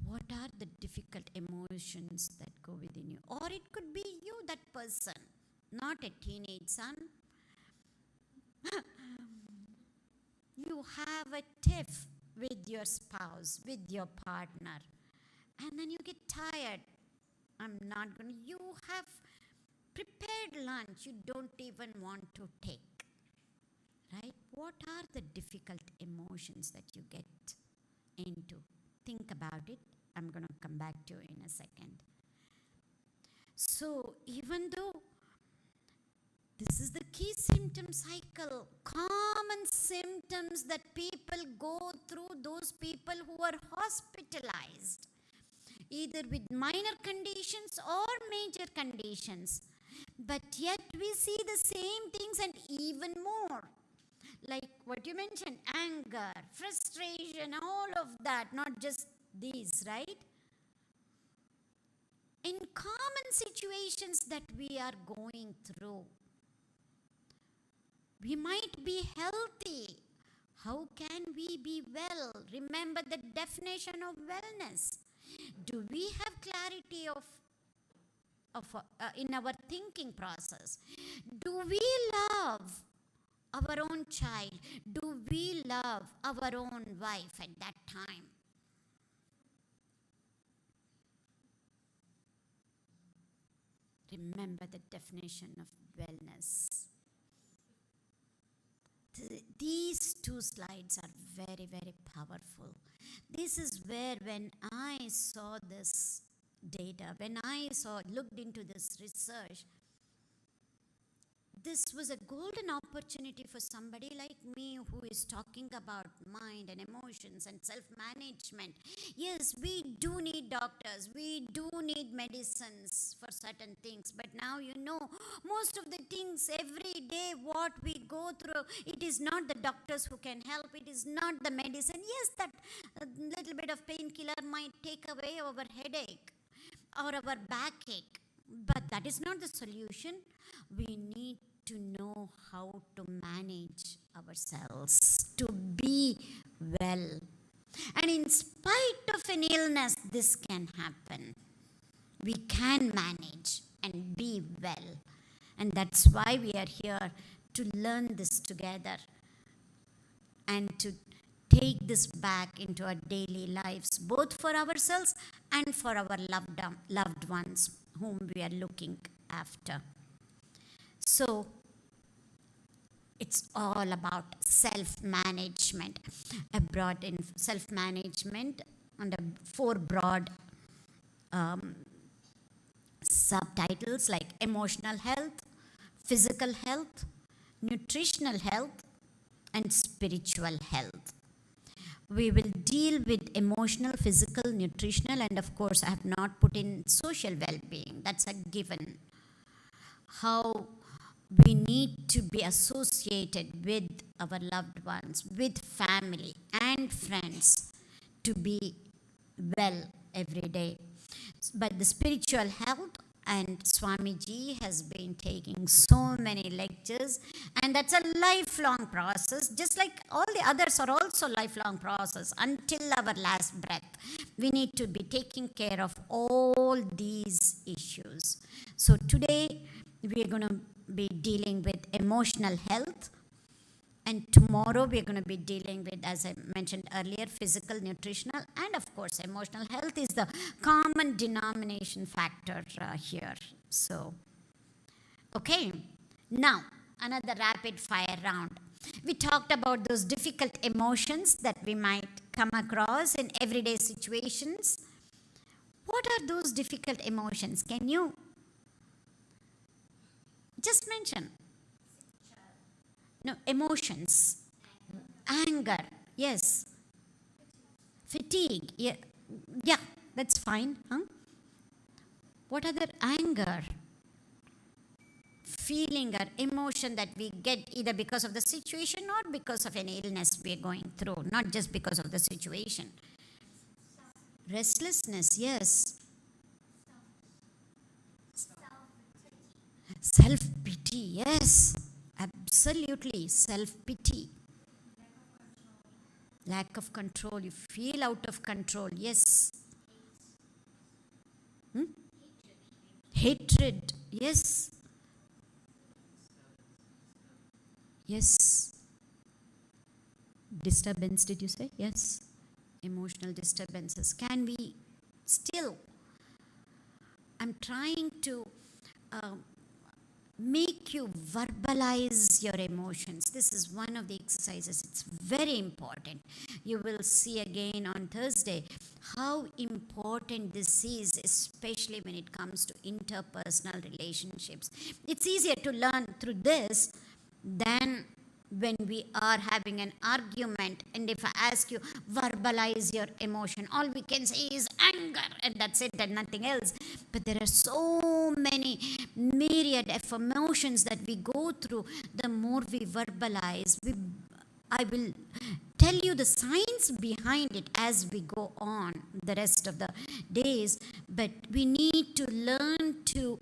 What are the difficult emotions that go within you? Or it could be you, that person, not a teenage son. You have a tiff with your spouse, with your partner, and then you get tired. You have prepared lunch you don't even want to take, right? What are the difficult emotions that you get into? Think about it. I'm going to come back to you in a second. So even though this is the key symptom cycle, common symptoms that people go through, those people who are hospitalized, either with minor conditions or major conditions. But yet we see the same things and even more. Like what you mentioned, anger, frustration, all of that, not just these, right? In common situations that we are going through, we might be healthy. How can we be well? Remember the definition of wellness. Do we have clarity in our thinking process? Do we love our own child? Do we love our own wife at that time? Remember the definition of wellness. These two slides are very, very powerful. This is where, when I saw this data, when I looked into this research, this was a golden opportunity for somebody like me who is talking about mind and emotions and self-management. Yes, we do need doctors, we do need medicines for certain things, but now you know, most of the things every day what we go through, it is not the doctors who can help, it is not the medicine. Yes, that little bit of painkiller might take away our headache or our backache, but that is not the solution. We need to know how to manage ourselves, to be well. And in spite of an illness, this can happen. We can manage and be well. And that's why we are here, to learn this together and to take this back into our daily lives, both for ourselves and for our loved ones whom we are looking after. So it's all about self-management. I brought in self-management under 4 broad subtitles like emotional health, physical health, nutritional health, and spiritual health. We will deal with emotional, physical, nutritional, and of course I have not put in social well-being. That's a given. How we need to be associated with our loved ones, with family and friends, to be well every day. But the spiritual health, and Swamiji has been taking so many lectures, and that's a lifelong process, just like all the others are also lifelong process until our last breath. We need to be taking care of all these issues. So today we are going to be dealing with emotional health, and tomorrow we are going to be dealing with, as I mentioned earlier, physical, nutritional, and of course emotional health is the common denomination factor here. So, okay, now another rapid fire round. We talked about those difficult emotions that we might come across in everyday situations. What are those difficult emotions? Can you just mention? No, emotions. Anger, yes. Fatigue, yeah, that's fine. Huh? What other? Anger. Feeling or emotion that we get either because of the situation or because of an illness we are going through, not just because of the situation. Restlessness, yes. Self-pity, yes. Absolutely, self-pity. Lack of control, you feel out of control, yes. Hatred, yes. Yes. Disturbance, did you say? Yes. Emotional disturbances. Can we still, I'm trying to make you verbalize your emotions. This is one of the exercises. It's very important. You will see again on Thursday how important this is, especially when it comes to interpersonal relationships. It's easier to learn through this than when we are having an argument, and if I ask you, verbalize your emotion, all we can say is anger, and that's it, and nothing else. But there are so many myriad of emotions that we go through. The more we verbalize, I will tell you the science behind it as we go on the rest of the days, but we need to learn to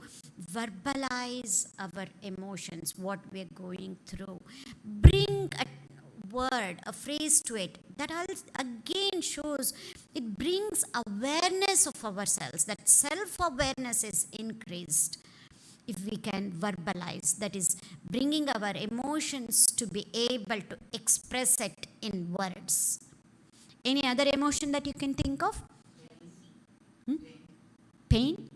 verbalize our emotions, what we're going through. Bring a word, a phrase to it that again shows, it brings awareness of ourselves, that self-awareness is increased if we can verbalize, that is bringing our emotions to be able to express it in words. Any other emotion that you can think of? Pain?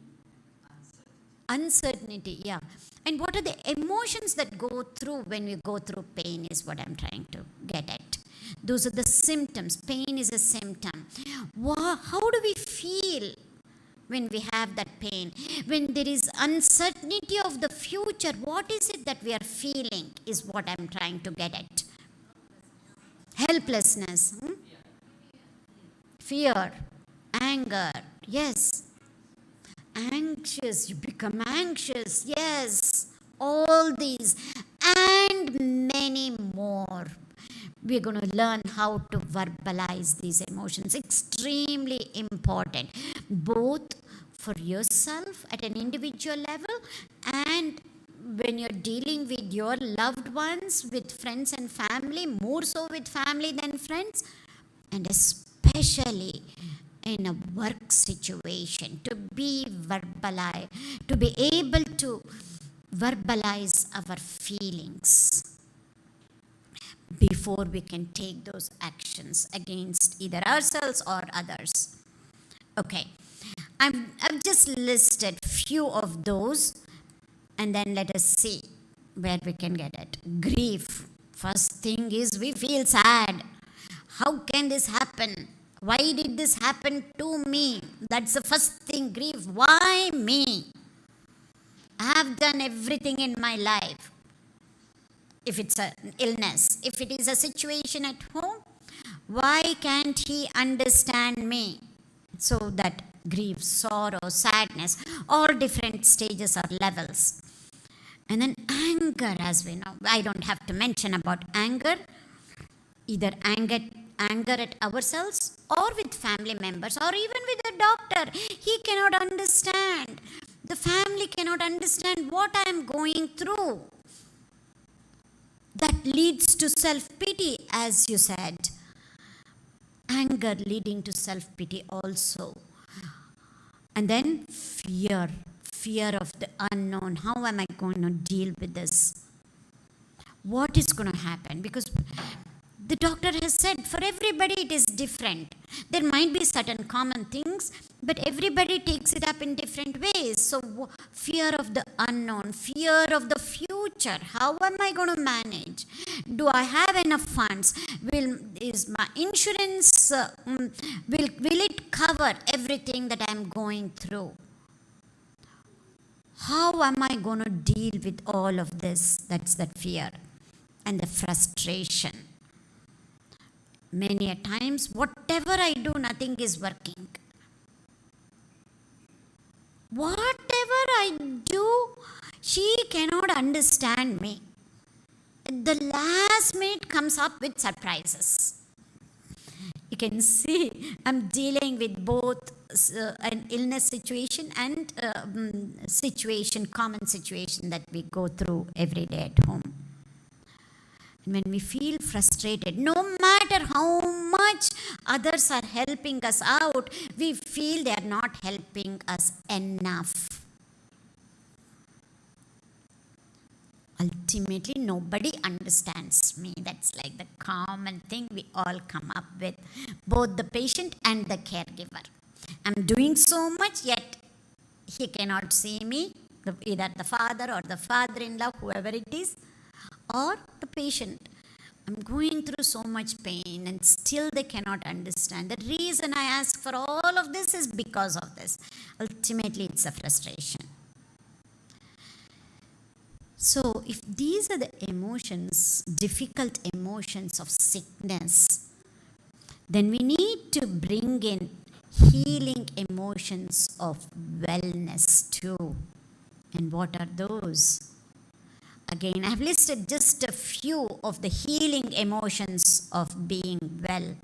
Uncertainty, yeah. And what are the emotions that go through when we go through pain is what I'm trying to get at. Those are the symptoms. Pain is a symptom. How do we feel when we have that pain? When there is uncertainty of the future, what is it that we are feeling is what I'm trying to get at. Helplessness. Fear. Anger. Yes. Anxious. You become anxious. Yes. All these and many more. We're going to learn how to verbalize these emotions. Extremely important, both for yourself at an individual level and when you're dealing with your loved ones, with friends and family, more so with family than friends, and especially in a work situation, to be able to verbalize our feelings before we can take those actions against either ourselves or others. Okay, I've just listed few of those, and then let us see where we can get it. Grief. First thing is we feel sad. How can this happen? Why did this happen to me? That's the first thing, grief. Why me? I have done everything in my life. If it's an illness, if it is a situation at home, why can't he understand me? So that grief, sorrow, sadness, all different stages or levels. And then anger, as we know. I don't have to mention about anger. Either anger at ourselves or with family members or even with a doctor. He cannot understand. The family cannot understand what I am going through. That leads to self-pity, as you said. Anger leading to self-pity also. And then fear of the unknown. How am I going to deal with this? What is going to happen? Because the doctor has said for everybody it is different. There might be certain common things, but everybody takes it up in different ways. So fear of the unknown, fear of the future. How am I going to manage? Do I have enough funds? Is my insurance, will it cover everything that I am going through? How am I going to deal with all of this? That's that fear and the frustration. Many a times, whatever I do, nothing is working. Whatever I do, she cannot understand me. The last minute comes up with surprises. You can see I'm dealing with both an illness situation and common situation that we go through every day at home. When we feel frustrated, no matter how much others are helping us out, we feel they are not helping us enough. Ultimately, nobody understands me. That's like the common thing we all come up with, both the patient and the caregiver. I'm doing so much, yet he cannot see me either the father or the father-in-law, whoever it is, or the patient. I'm going through so much pain and still they cannot understand. The reason I ask for all of this is because of this. Ultimately, it's a frustration. So if these are the emotions, difficult emotions of sickness, then we need to bring in healing emotions of wellness too. And what are those? Again, I have listed just a few of the healing emotions of being well.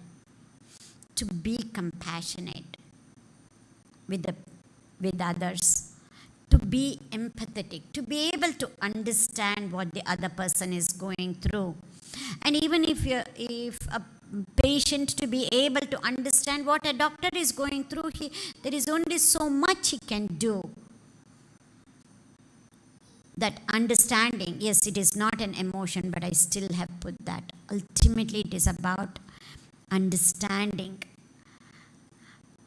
To be compassionate with others, to be empathetic, to be able to understand what the other person is going through. And even if a patient to be able to understand what a doctor is going through, there is only so much he can do. That understanding, yes, it is not an emotion, but I still have put that. Ultimately, it is about understanding.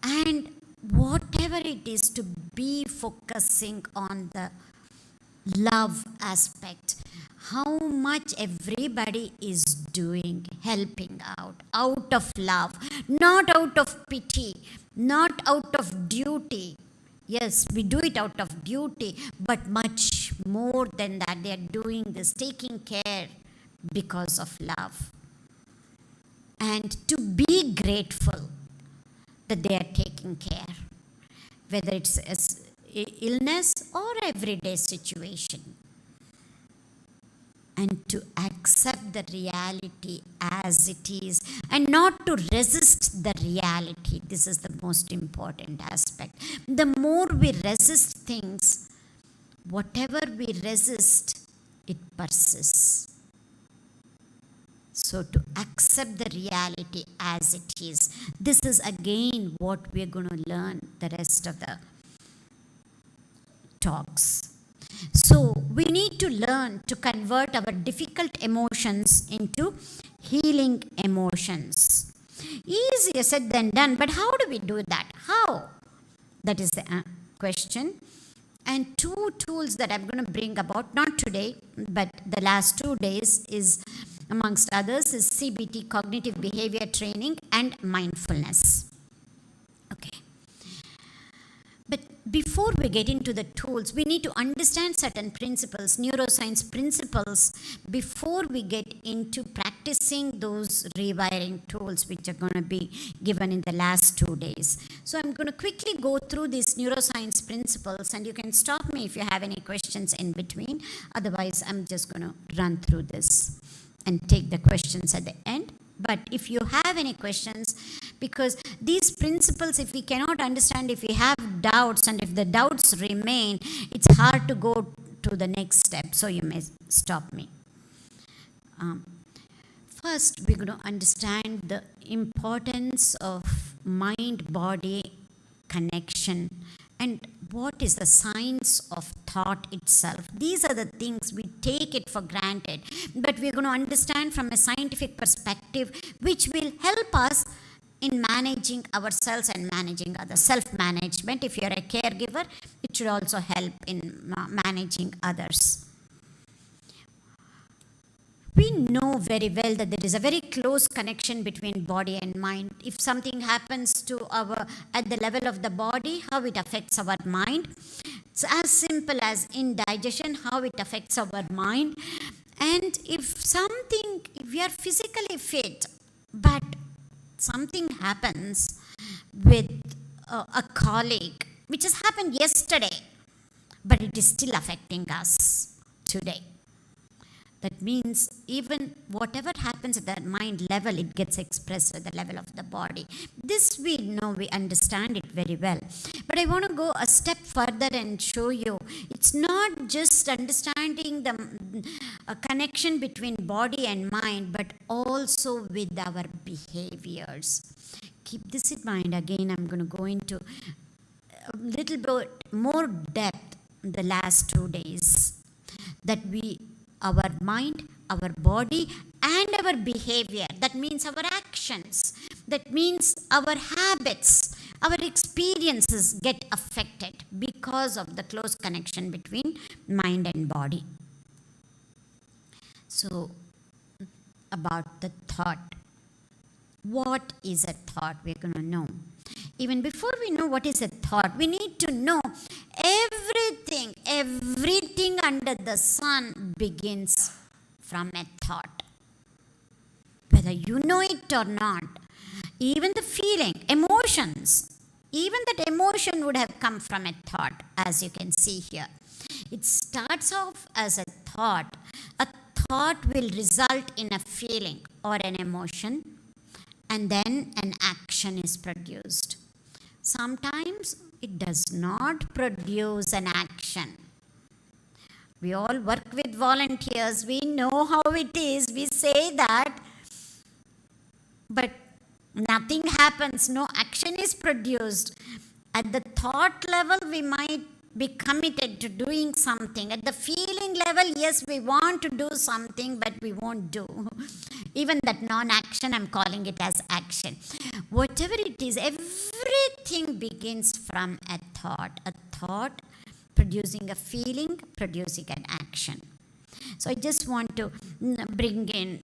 And whatever it is, to be focusing on the love aspect. How much everybody is doing, helping out of love, not out of pity, not out of duty. Yes, we do it out of duty, but much more than that, they are doing this, taking care because of love. And to be grateful that they are taking care, whether it's illness or everyday situation. And to accept the reality as it is and not to resist the reality. This is the most important aspect. The more we resist things, whatever we resist, it persists. So to accept the reality as it is. This is again what we're going to learn the rest of the talks. So we need to learn to convert our difficult emotions into healing emotions. Easier said than done, but how do we do that? How? That is the question. And two tools that I'm going to bring about, not today, but the last 2 days is, amongst others, is CBT, Cognitive Behavior Training, and Mindfulness. Okay. But before we get into the tools, we need to understand certain principles, neuroscience principles, before we get into practicing those rewiring tools which are going to be given in the last 2 days. So I'm going to quickly go through these neuroscience principles, and you can stop me if you have any questions in between. Otherwise, I'm just going to run through this and take the questions at the end. But if you have any questions, because these principles, if we cannot understand, if we have doubts, and if the doubts remain, it's hard to go to the next step. So you may stop me. First, we're going to understand the importance of mind-body connection and what is the science of thought itself. These are the things we take it for granted, but we're going to understand from a scientific perspective, which will help us in managing ourselves and managing others. Self-management, if you're a caregiver, it should also help in managing others. We know very well that there is a very close connection between body and mind. If something happens to at the level of the body, how it affects our mind. It's as simple as indigestion, how it affects our mind. And if we are physically fit, but something happens with a colleague, which has happened yesterday, but it is still affecting us today. That means even whatever happens at the mind level, it gets expressed at the level of the body. This we know, we understand it very well. But I want to go a step further and show you, it's not just understanding the connection between body and mind, but also with our behaviors. Keep this in mind. Again, I'm going to go into a little bit more depth in the last 2 days. That our mind, our body, and our behavior, that means our actions, that means our habits, our experiences get affected because of the close connection between mind and body. So, about the thought. What is a thought? We're going to know. Even before we know what is a thought, we need to know everything under the sun begins from a thought. Whether you know it or not, even the feeling, emotions, even that emotion would have come from a thought, as you can see here. It starts off as a thought. A thought will result in a feeling or an emotion, and then an action is produced. Sometimes it does not produce an action. We all work with volunteers. We know how it is. We say that, but nothing happens. No action is produced. At the thought level, we might be committed to doing something. At the feeling level, yes, we want to do something, but we won't do. Even that non-action, I'm calling it as action. Whatever it is, everything begins from a thought producing a feeling, producing an action. So I just want to bring in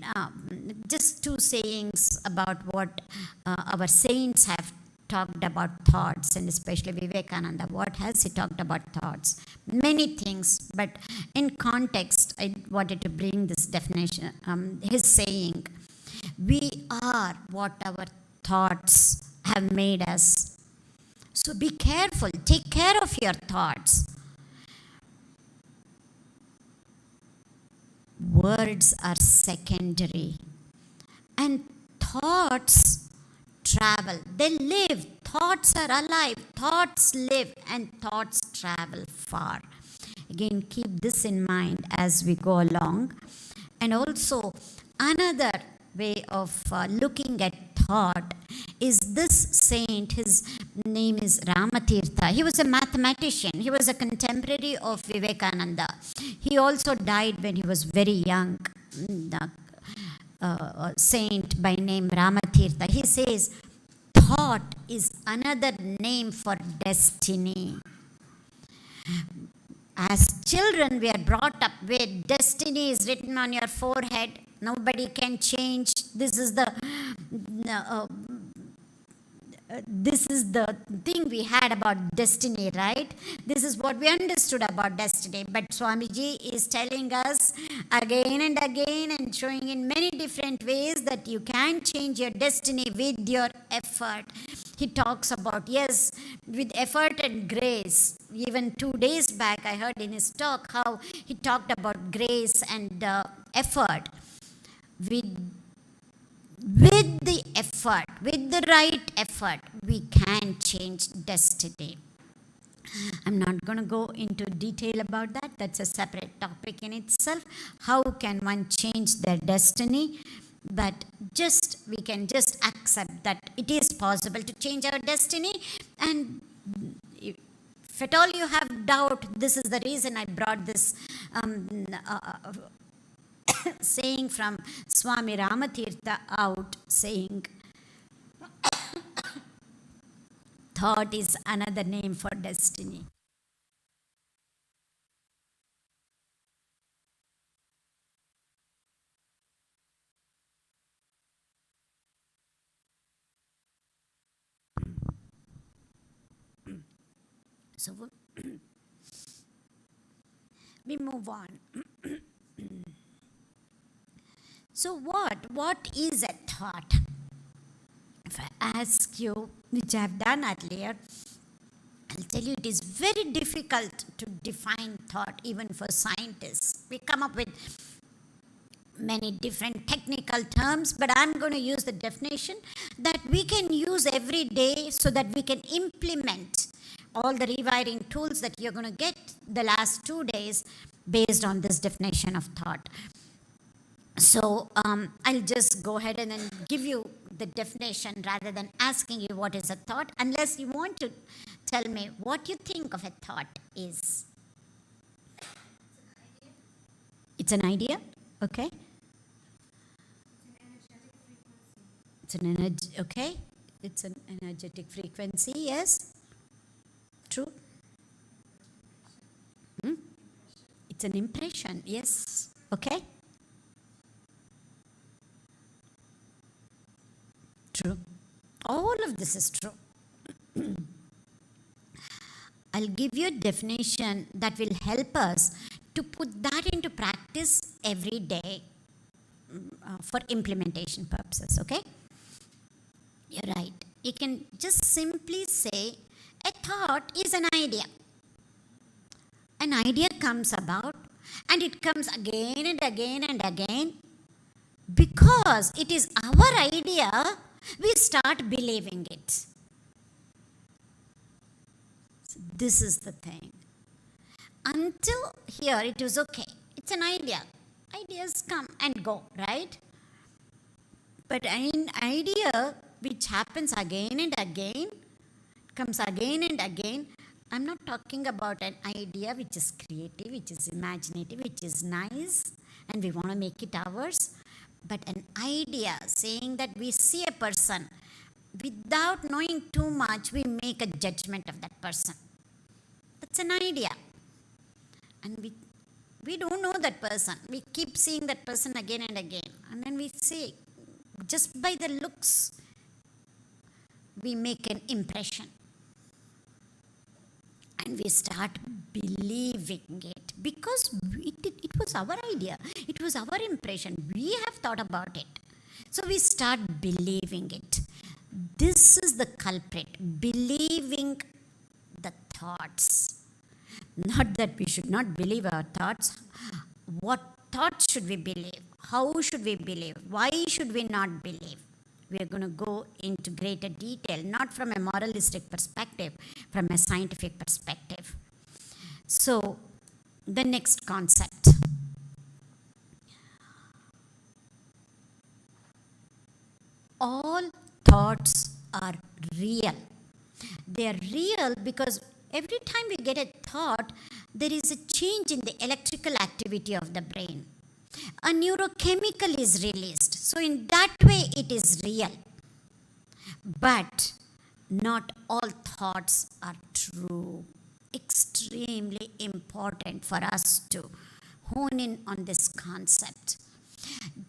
just two sayings about what our saints have talked about thoughts, and especially Vivekananda. What has he talked about thoughts? Many things, but in context, I wanted to bring this definition, his saying, we are what our thoughts have made us. So be careful, take care of your thoughts. Words are secondary, and thoughts travel, they live. Thoughts are alive, thoughts live, and thoughts travel far. Again, keep this in mind as we go along. And also, another way of looking at thought is this saint. His name is Ramatirtha. He was a mathematician. He was a contemporary of Vivekananda. He also died when he was very young. Saint by name Ramatirtha. He says, thought is another name for destiny. As children, we are brought up where destiny is written on your forehead. Nobody can change. This is the thing we had about destiny, right? This is what we understood about destiny. But Swamiji is telling us again and again and showing in many different ways that you can change your destiny with your effort. He talks about, yes, with effort and grace. Even 2 days back, I heard in his talk how he talked about grace and effort. With the effort, with the right effort, we can change destiny. I'm not going to go into detail about that. That's a separate topic in itself. How can one change their destiny? But we can just accept that it is possible to change our destiny. And if at all you have doubt, this is the reason I brought this saying from Swami Ramatirtha out, saying, thought is another name for destiny. So we move on. So what is a thought? If I ask you, which I have done earlier, I'll tell you it is very difficult to define thought even for scientists. We come up with many different technical terms, but I'm going to use the definition that we can use every day so that we can implement all the rewiring tools that you're going to get the last 2 days based on this definition of thought. So I'll just go ahead and then give you the definition rather than asking you what is a thought, unless you want to tell me what you think of a thought is. It's an idea? Okay. It's an energy, okay. It's an energetic frequency, yes? True? It's an impression, yes? Okay? True. All of this is true. I'll give you a definition that will help us to put that into practice every day for implementation purposes, okay? You're right. You can just simply say a thought is an idea. An idea comes about and it comes again and again and again. Because it is our idea, we start believing it. So this is the thing. Until here, it was okay. It's an idea. Ideas come and go, right? But an idea which happens again and again, comes again and again. I'm not talking about an idea which is creative, which is imaginative, which is nice, and we want to make it ours. But an idea saying that we see a person, without knowing too much, we make a judgment of that person. That's an idea. And we don't know that person. We keep seeing that person again and again. And then we say, just by the looks, we make an impression. And we start believing it because it was our idea. It was our impression. We have thought about it. So we start believing it. This is the culprit, believing the thoughts. Not that we should not believe our thoughts. What thoughts should we believe? How should we believe? Why should we not believe? We are going to go into greater detail, not from a moralistic perspective, from a scientific perspective. So, the next concept. All thoughts are real. They are real because every time we get a thought, there is a change in the electrical activity of the brain. A neurochemical is released. So in that way, it is real. But not all thoughts are true. Extremely important for us to hone in on this concept.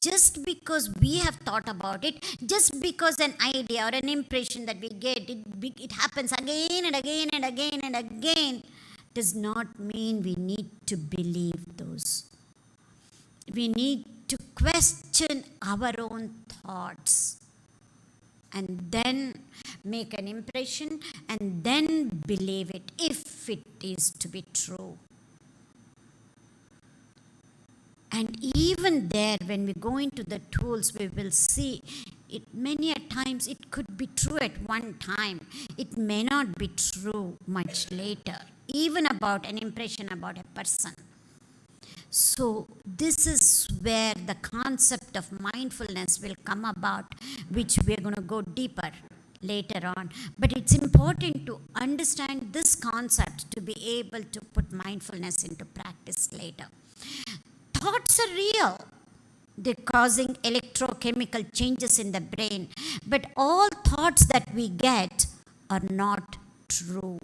Just because we have thought about it, just because an idea or an impression that we get, it happens again and again and again and again, does not mean we need to believe those. We need to question our own thoughts and then make an impression and then believe it if it is to be true. And even there, when we go into the tools, we will see it many a times it could be true at one time. It may not be true much later, even about an impression about a person. So this is where the concept of mindfulness will come about, which we are going to go deeper later on. But it's important to understand this concept to be able to put mindfulness into practice later. Thoughts are real. They're causing electrochemical changes in the brain. But all thoughts that we get are not true.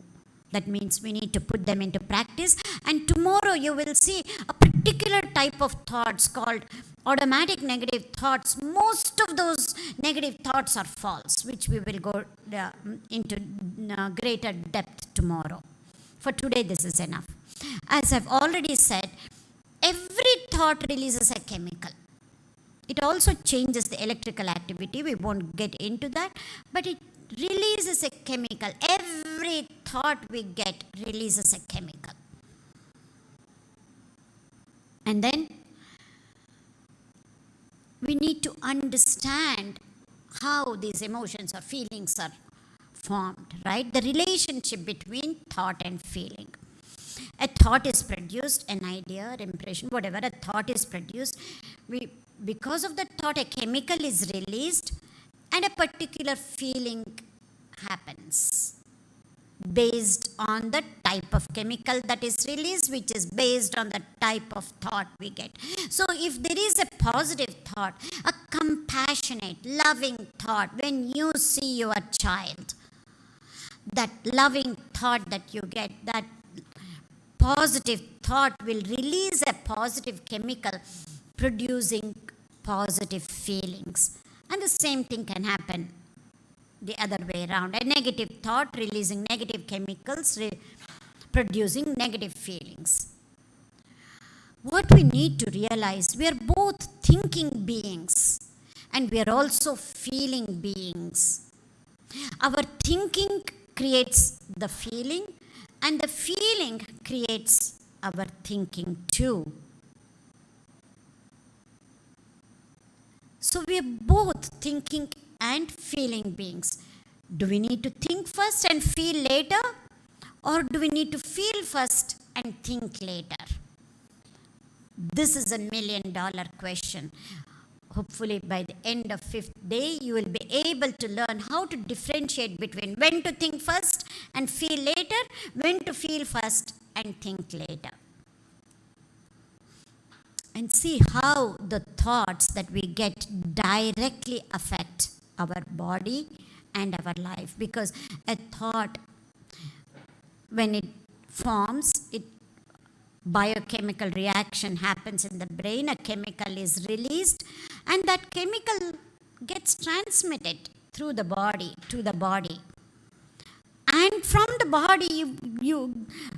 That means we need to put them into practice. And tomorrow you will see a particular type of thoughts called automatic negative thoughts. Most of those negative thoughts are false, which we will go into greater depth tomorrow. For today, this is enough. As I've already said, every thought releases a chemical. It also changes the electrical activity. We won't get into that, but it releases a chemical. Every thought we get releases a chemical. And then we need to understand how these emotions or feelings are formed, right? The relationship between thought and feeling. A thought is produced, an idea, impression, whatever, a thought is produced. Because of the thought, a chemical is released and a particular feeling happens. based on the type of chemical that is released, which is based on the type of thought we get. So if there is a positive thought, a compassionate, loving thought, when you see your child, that loving thought that you get, that positive thought will release a positive chemical producing positive feelings. And the same thing can happen the other way around. A negative thought releasing negative chemicals, producing negative feelings. What we need to realize, we are both thinking beings and we are also feeling beings. Our thinking creates the feeling and the feeling creates our thinking too. So we are both thinking and feeling beings. Do we need to think first and feel later? Or do we need to feel first and think later? This is $1 million question. Hopefully by the end of 5th day, you will be able to learn how to differentiate between when to think first and feel later, when to feel first and think later. And see how the thoughts that we get directly affect our body and our life. Because a thought, when it forms, biochemical reaction happens in the brain, a chemical is released, and that chemical gets transmitted through the body to the body. And from the body,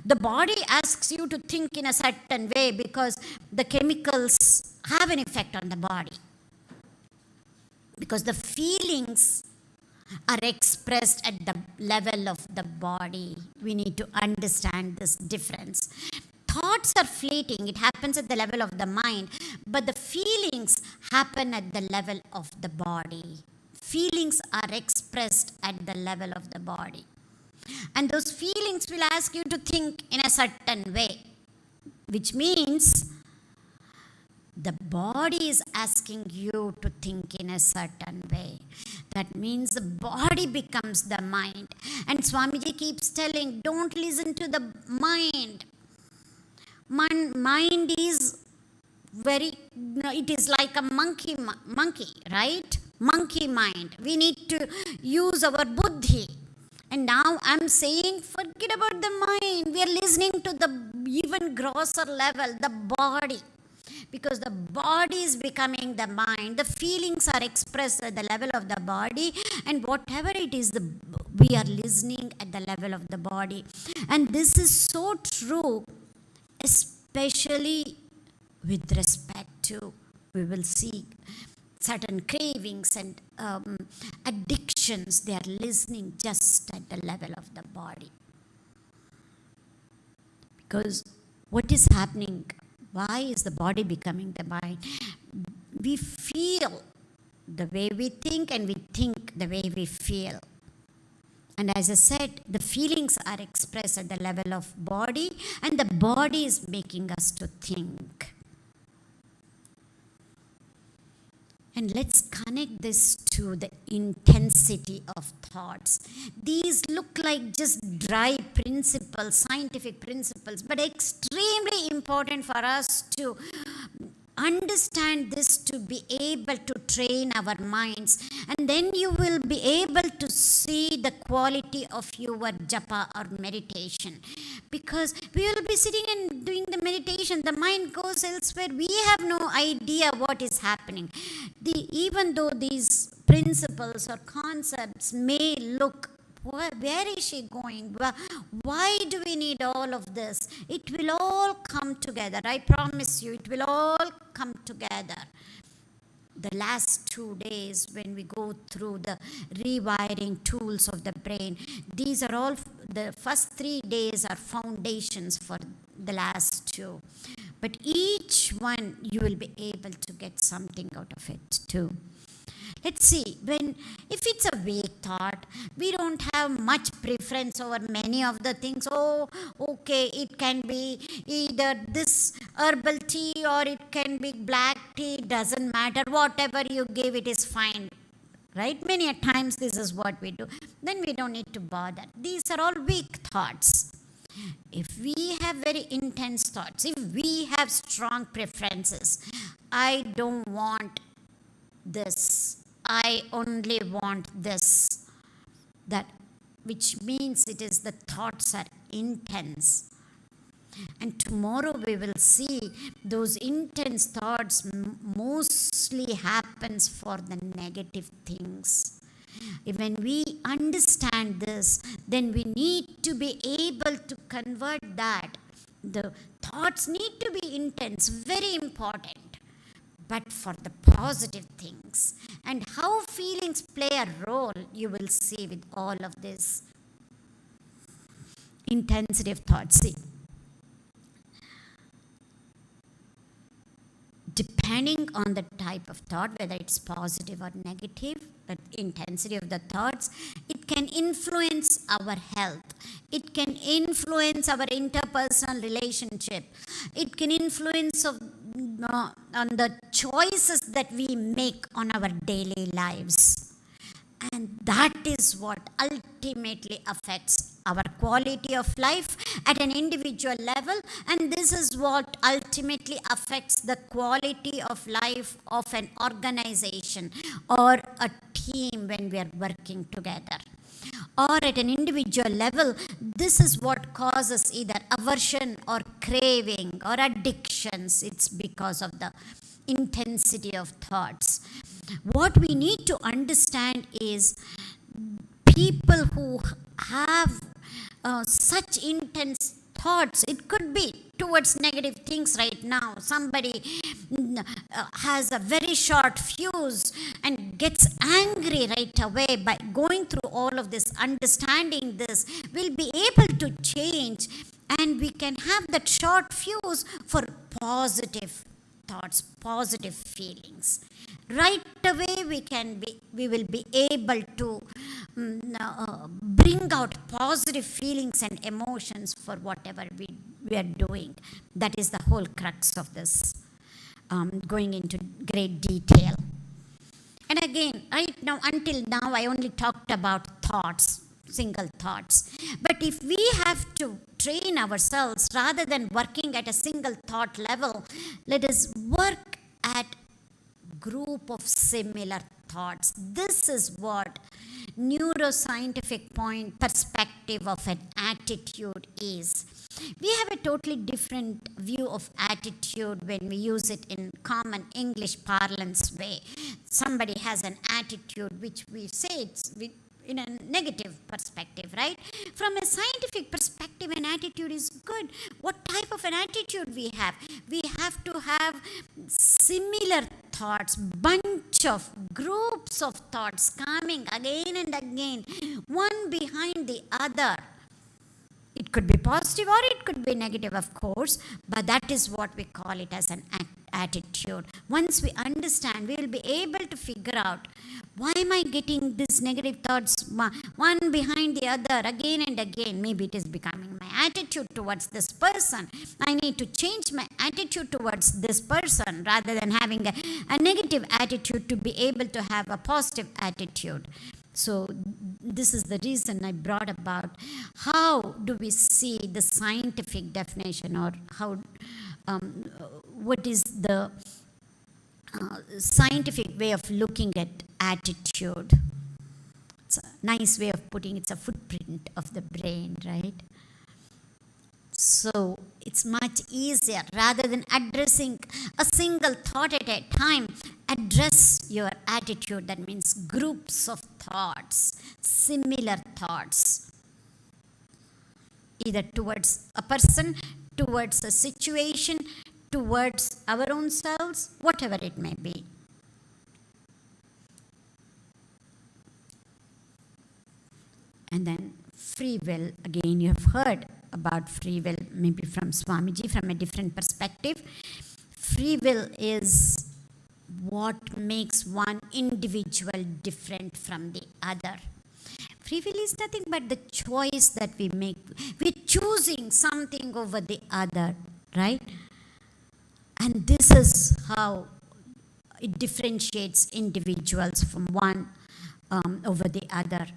the body asks you to think in a certain way because the chemicals have an effect on the body. Because the feelings are expressed at the level of the body. We need to understand this difference. Thoughts are fleeting, it happens at the level of the mind, but the feelings happen at the level of the body. Feelings are expressed at the level of the body. And those feelings will ask you to think in a certain way, which means the body is asking you to think in a certain way. That means the body becomes the mind. And Swamiji keeps telling, don't listen to the mind. Mind is it is like a monkey, right? Monkey mind. We need to use our buddhi. And now I'm saying, forget about the mind. We are listening to the even grosser level, the body. Because the body is becoming the mind. The feelings are expressed at the level of the body. And whatever it is, we are listening at the level of the body. And this is so true, especially with respect to, we will see certain cravings and addictions, they are listening just at the level of the body. Because what is happening? Why is the body becoming the mind? We feel the way we think and we think the way we feel. And as I said, the feelings are expressed at the level of body and the body is making us to think. And let's connect this to the intensity of thoughts. These look like just dry principles, scientific principles, but extremely important for us to understand this, to be able to train our minds. And then you will be able to see the quality of your japa or meditation. Because we will be sitting and doing the meditation, the mind goes elsewhere. We have no idea what is happening. Even though these principles or concepts may look, where is she going? Why do we need all of this? It will all come together. I promise you, it will all come together. The last 2 days when we go through the rewiring tools of the brain, these are all, the first 3 days are foundations for the last 2. But each one you will be able to get something out of it too. Let's see, if it's a vague thought, we don't have much preference over many of the things. Oh, okay, it can be either this herbal tea or it can be black tea, doesn't matter. Whatever you give, it is fine. right? Many a times this is what we do. Then we don't need to bother. These are all weak thoughts. If we have very intense thoughts, if we have strong preferences, I don't want this, I only want this, that which means it is the thoughts are intense. And tomorrow we will see those intense thoughts mostly happens for the negative things. When we understand this, then we need to be able to convert that. The thoughts need to be intense, very important, but for the positive things. And how feelings play a role, you will see with all of this. Intensity of thoughts. See, depending on the type of thought, whether it's positive or negative, the intensity of the thoughts, it can influence our health. It can influence our interpersonal relationship. It can influence on the choices that we make on our daily lives. And that is what ultimately affects our quality of life at an individual level. And this is what ultimately affects the quality of life of an organization or a team when we are working together. Or at an individual level, this is what causes either aversion or craving or addictions. It's because of the intensity of thoughts. What we need to understand is people who have such intense thoughts, it could be towards negative things right now. Somebody has a very short fuse and gets angry right away. By going through all of this, understanding this, we'll be able to change, and we can have that short fuse for positive thoughts, positive feelings. Right away we will be able to bring out positive feelings and emotions for whatever we are doing. That is the whole crux of this, going into great detail. And again, right now, until now, I only talked about thoughts, single thoughts. But if we have to train ourselves, rather than working at a single thought level, let us work at group of similar thoughts. This is what neuroscientific perspective of an attitude is. We have a totally different view of attitude when we use it in common English parlance way. Somebody has an attitude which we say it's in a negative perspective, right? From a scientific perspective, an attitude is good. What type of an attitude we have? We have to have similar thoughts, bunch of groups of thoughts coming again and again, one behind the other. It could be positive or it could be negative, of course, but that is what we call it as an attitude. Once we understand, we will be able to figure out, why am I getting these negative thoughts one behind the other again and again? Maybe it is becoming my attitude towards this person. I need to change my attitude towards this person rather than having a negative attitude to be able to have a positive attitude. So this is the reason I brought about how do we see the scientific definition, or how what is the scientific way of looking at attitude. It's a nice way of putting it's a footprint of the brain, right? So it's much easier, rather than addressing a single thought at a time, address your attitude. That means groups of thoughts, similar thoughts, either towards a person, towards a situation, towards our own selves, whatever it may be. And then free will, again you have heard about free will, maybe from Swamiji, from a different perspective. Free will is what makes one individual different from the other. Free will is nothing but the choice that we make. We're choosing something over the other, right? And this is how it differentiates individuals from one over the other.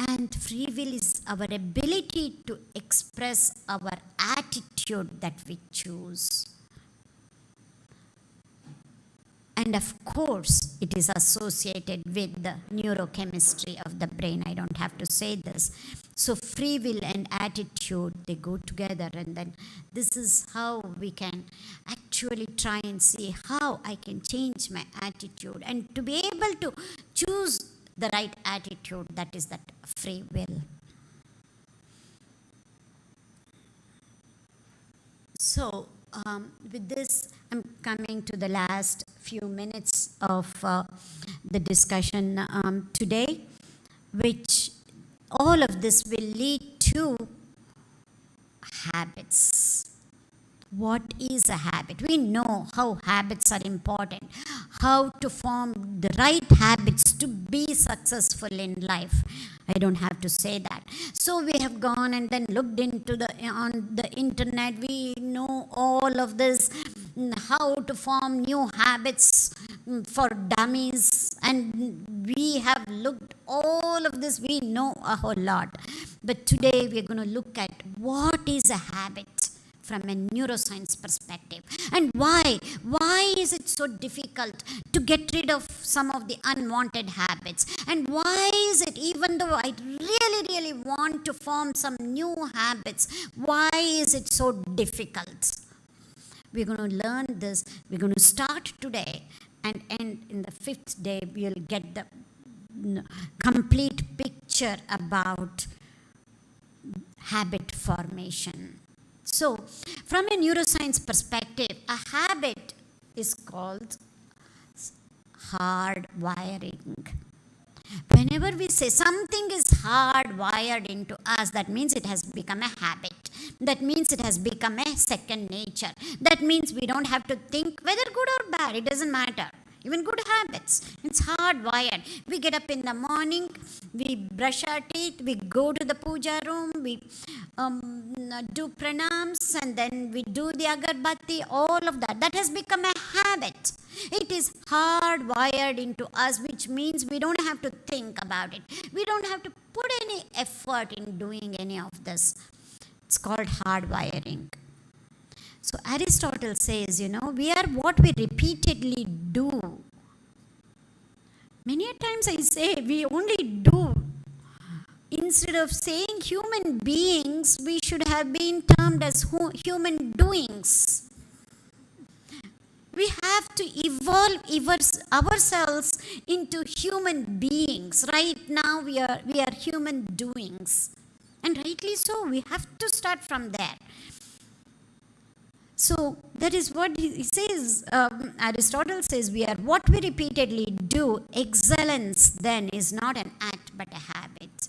And free will is our ability to express our attitude that we choose. And of course, it is associated with the neurochemistry of the brain. I don't have to say this. So free will and attitude, they go together. And then this is how we can actually try and see how I can change my attitude. And to be able to choose the right attitude, that is that free will. So with this, I'm coming to the last few minutes of the discussion today, which all of this will lead to habits. What is a habit? We know how habits are important, how to form the right habits to be successful in life. I don't have to say that. So we have gone and then looked into on the internet. We know all of this, how to form new habits for dummies, and we have looked all of this. We know a whole lot. But today we are going to look at what is a habit from a neuroscience perspective. And why is it so difficult to get rid of some of the unwanted habits? And why is it, even though I really want to form some new habits, why is it so difficult? We're going to learn this. We're going to start today and end in the 5th day. We'll get the complete picture about habit formation. So, from a neuroscience perspective, a habit is called hard wiring. Whenever we say something is hardwired into us, that means it has become a habit. That means it has become a second nature. That means we don't have to think whether good or bad, it doesn't matter. Even good habits, it's hardwired. We get up in the morning, we brush our teeth, we go to the puja room, we do pranams, and then we do the agarbatti, all of that. That has become a habit. It is hardwired into us, which means we don't have to think about it. We don't have to put any effort in doing any of this. It's called hardwiring. So Aristotle says, we are what we repeatedly do. Many a times I say we only do. Instead of saying human beings, we should have been termed as human doings. We have to evolve ourselves into human beings. Right now we are human doings. And rightly so, we have to start from there. So that is what he says. Aristotle says we are what we repeatedly do. Excellence then is not an act but a habit.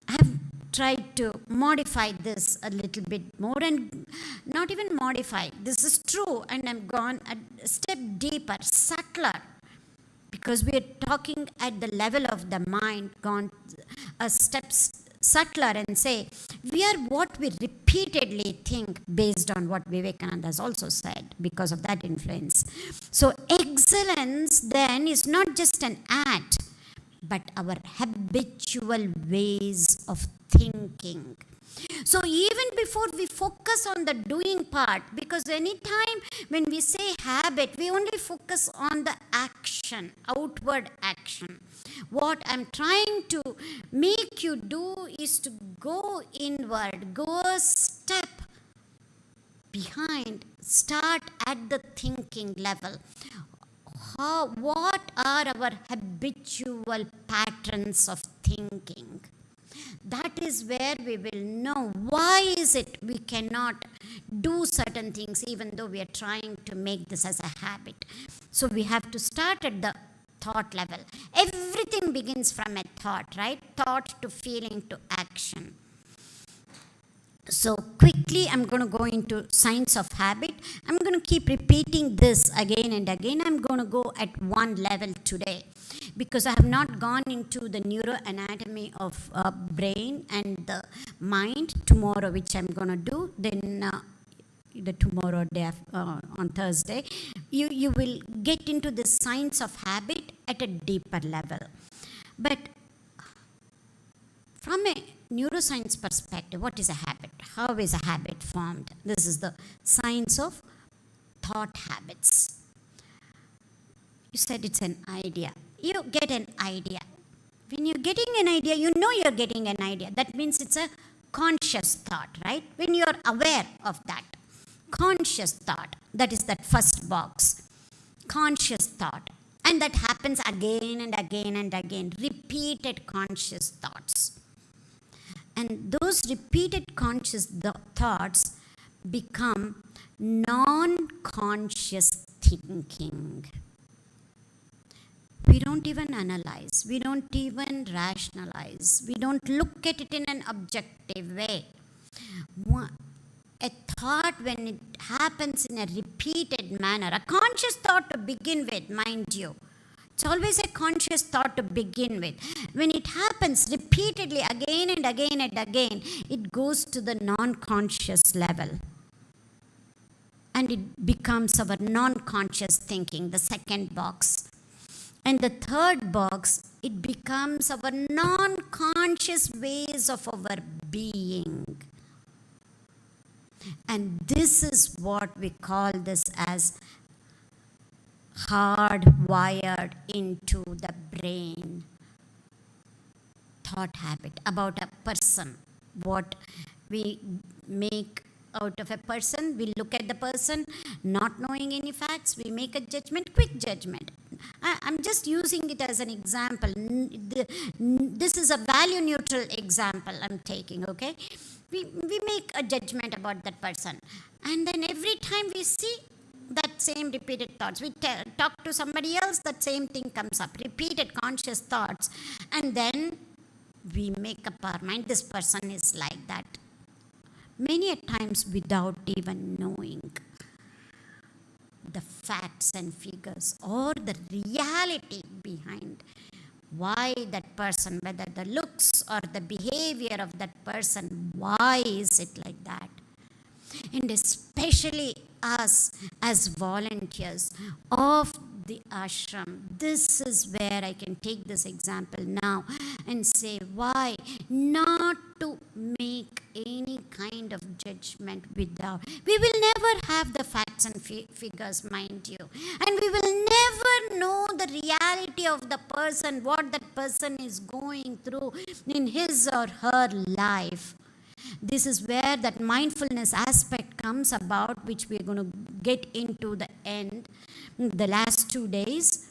I have tried to modify this a little bit more, and not even modify. This is true, and I'm gone a step deeper, subtler, because we are talking at the level of the mind, gone a step subtler, and say we are what we repeatedly think, based on what Vivekananda has also said, because of that influence. So excellence then is not just an act, but our habitual ways of thinking. So even before we focus on the doing part, because anytime when we say habit, we only focus on the action, outward action. What I'm trying to make you do is to go inward, go a step behind, start at the thinking level. What are our habitual patterns of thinking? That is where we will know why is it we cannot do certain things even though we are trying to make this as a habit. So we have to start at the thought level. Everything begins from a thought, right? Thought to feeling to action. So quickly I'm going to go into science of habit. I'm going to keep repeating this again and again. I'm going to go at one level today, because I have not gone into the neuroanatomy of brain and the mind tomorrow, which I'm going to do. Then the tomorrow day on Thursday, you will get into the science of habit at a deeper level. But from a neuroscience perspective, what is a habit? How is a habit formed? This is the science of thought habits. You said it's an idea. You get an idea. When you're getting an idea, you know you're getting an idea. That means it's a conscious thought, right? When you're aware of that. Conscious thought, that is that first box. Conscious thought. And that happens again and again and again. Repeated conscious thoughts. And those repeated conscious thoughts become non-conscious thinking. We don't even analyze. We don't even rationalize. We don't look at it in an objective way. A thought, when it happens in a repeated manner, a conscious thought to begin with, mind you, it's always a conscious thought to begin with. When it happens repeatedly again and again and again, it goes to the non-conscious level. And it becomes our non-conscious thinking, the second box. And the third box, it becomes our non-conscious ways of our being. And this is what we call this as hardwired into the brain thought habit about a person. What we make out of a person, we look at the person, not knowing any facts, we make a judgment, quick judgment. I'm just using it as an example. This is a value neutral example I'm taking, okay? We make a judgment about that person. And then every time we see that same repeated thoughts, we talk to somebody else, that same thing comes up, repeated conscious thoughts. And then we make up our mind, this person is like that. Many a times without even knowing the facts and figures or the reality behind why that person, whether the looks or the behavior of that person, why is it like that? And especially us as volunteers of the ashram, this is where I can take this example now and say why not to make any kind of judgment without. We will never have the facts and figures, mind you. And we will never know the reality of the person, what that person is going through in his or her life. This is where that mindfulness aspect comes about, which we are going to get into the end, the last 2 days.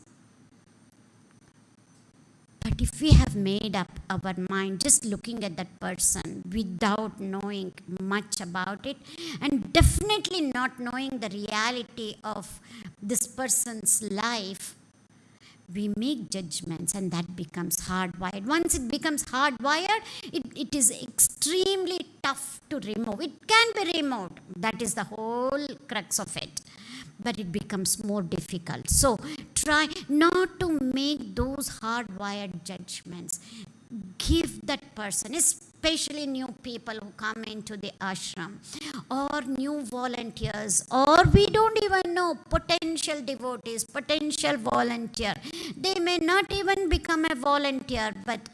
But if we have made up our mind just looking at that person without knowing much about it, and definitely not knowing the reality of this person's life, we make judgments and that becomes hardwired. Once it becomes hardwired, it is extremely tough to remove. It can be removed. That is the whole crux of it. But it becomes more difficult. So try not to make those hardwired judgments. Give that person, especially new people who come into the ashram, or new volunteers, or we don't even know, potential devotees, potential volunteer. They may not even become a volunteer, but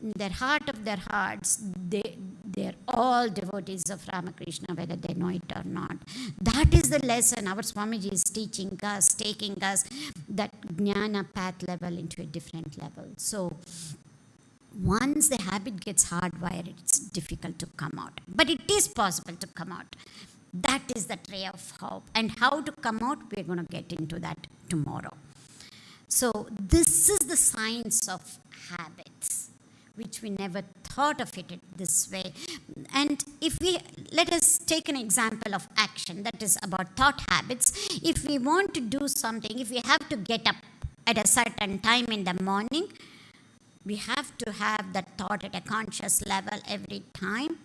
in their heart of their hearts, they're all devotees of Ramakrishna, whether they know it or not. That is the lesson our Swamiji is teaching us, taking us that jnana path level into a different level. So once the habit gets hardwired, it's difficult to come out. But it is possible to come out. That is the ray of hope. And how to come out, we're going to get into that tomorrow. So this is the science of habits, which we never thought of it this way. And if we, let us take an example of action, that is about thought habits. If we want to do something, if we have to get up at a certain time in the morning, we have to have that thought at a conscious level every time.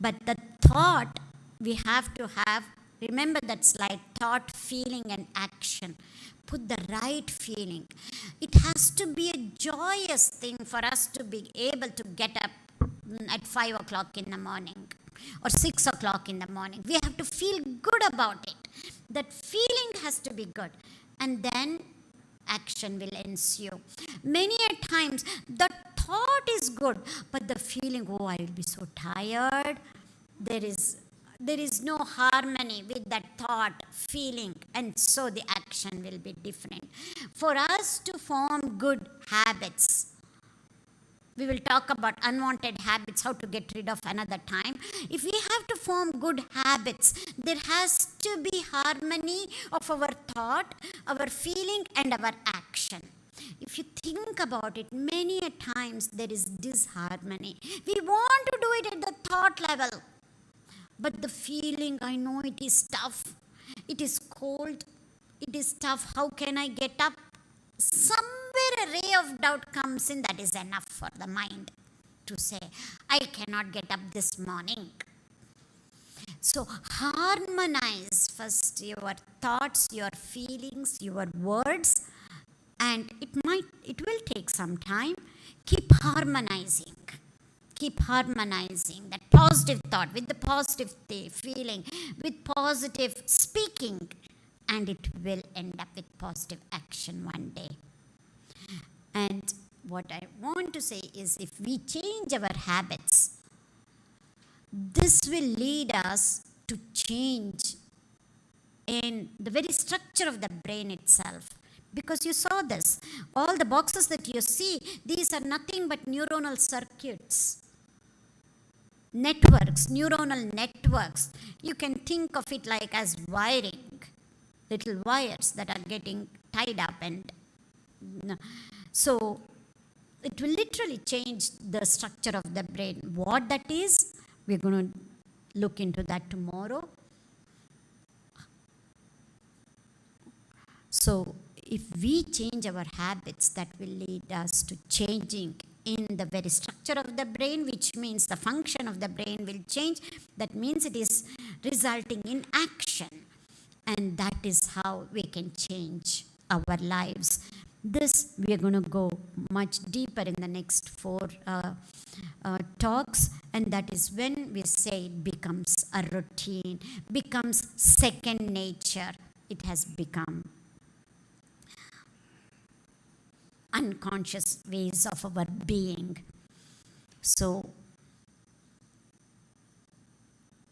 But the thought we have to have, remember that slide, thought, feeling and action. Put the right feeling. It has to be a joyous thing for us to be able to get up at 5 o'clock in the morning or 6 o'clock in the morning. We have to feel good about it. That feeling has to be good. And then action will ensue. Many a times the thought is good, but the feeling, oh, I will be so tired. There is no harmony with that thought, feeling, and so the action will be different. For us to form good habits, we will talk about unwanted habits, how to get rid of another time. If we have to form good habits, there has to be harmony of our thought, our feeling, and our action. If you think about it, many a times there is disharmony. We want to do it at the thought level, but the feeling, I know it is tough, it is cold, it is tough, how can I get up? Somewhere a ray of doubt comes in, that is enough for the mind to say, I cannot get up this morning. So harmonize first your thoughts, your feelings, your words, and it will take some time. Keep harmonizing that positive thought with the positive feeling, with positive speaking, and it will end up with positive action one day. And what I want to say is, if we change our habits, this will lead us to change in the very structure of the brain itself. Because you saw this, all the boxes that you see, these are nothing but neuronal circuits. Networks, neuronal networks. You can think of it like as wiring, little wires that are getting tied up, and so it will literally change the structure of the brain. What that is, we're going to look into that tomorrow. So if we change our habits, that will lead us to changing in the very structure of the brain, which means the function of the brain will change. That means it is resulting in action. And that is how we can change our lives. This, we are going to go much deeper in the next 4 talks. And that is when we say it becomes a routine, becomes second nature. It has become unconscious ways of our being. So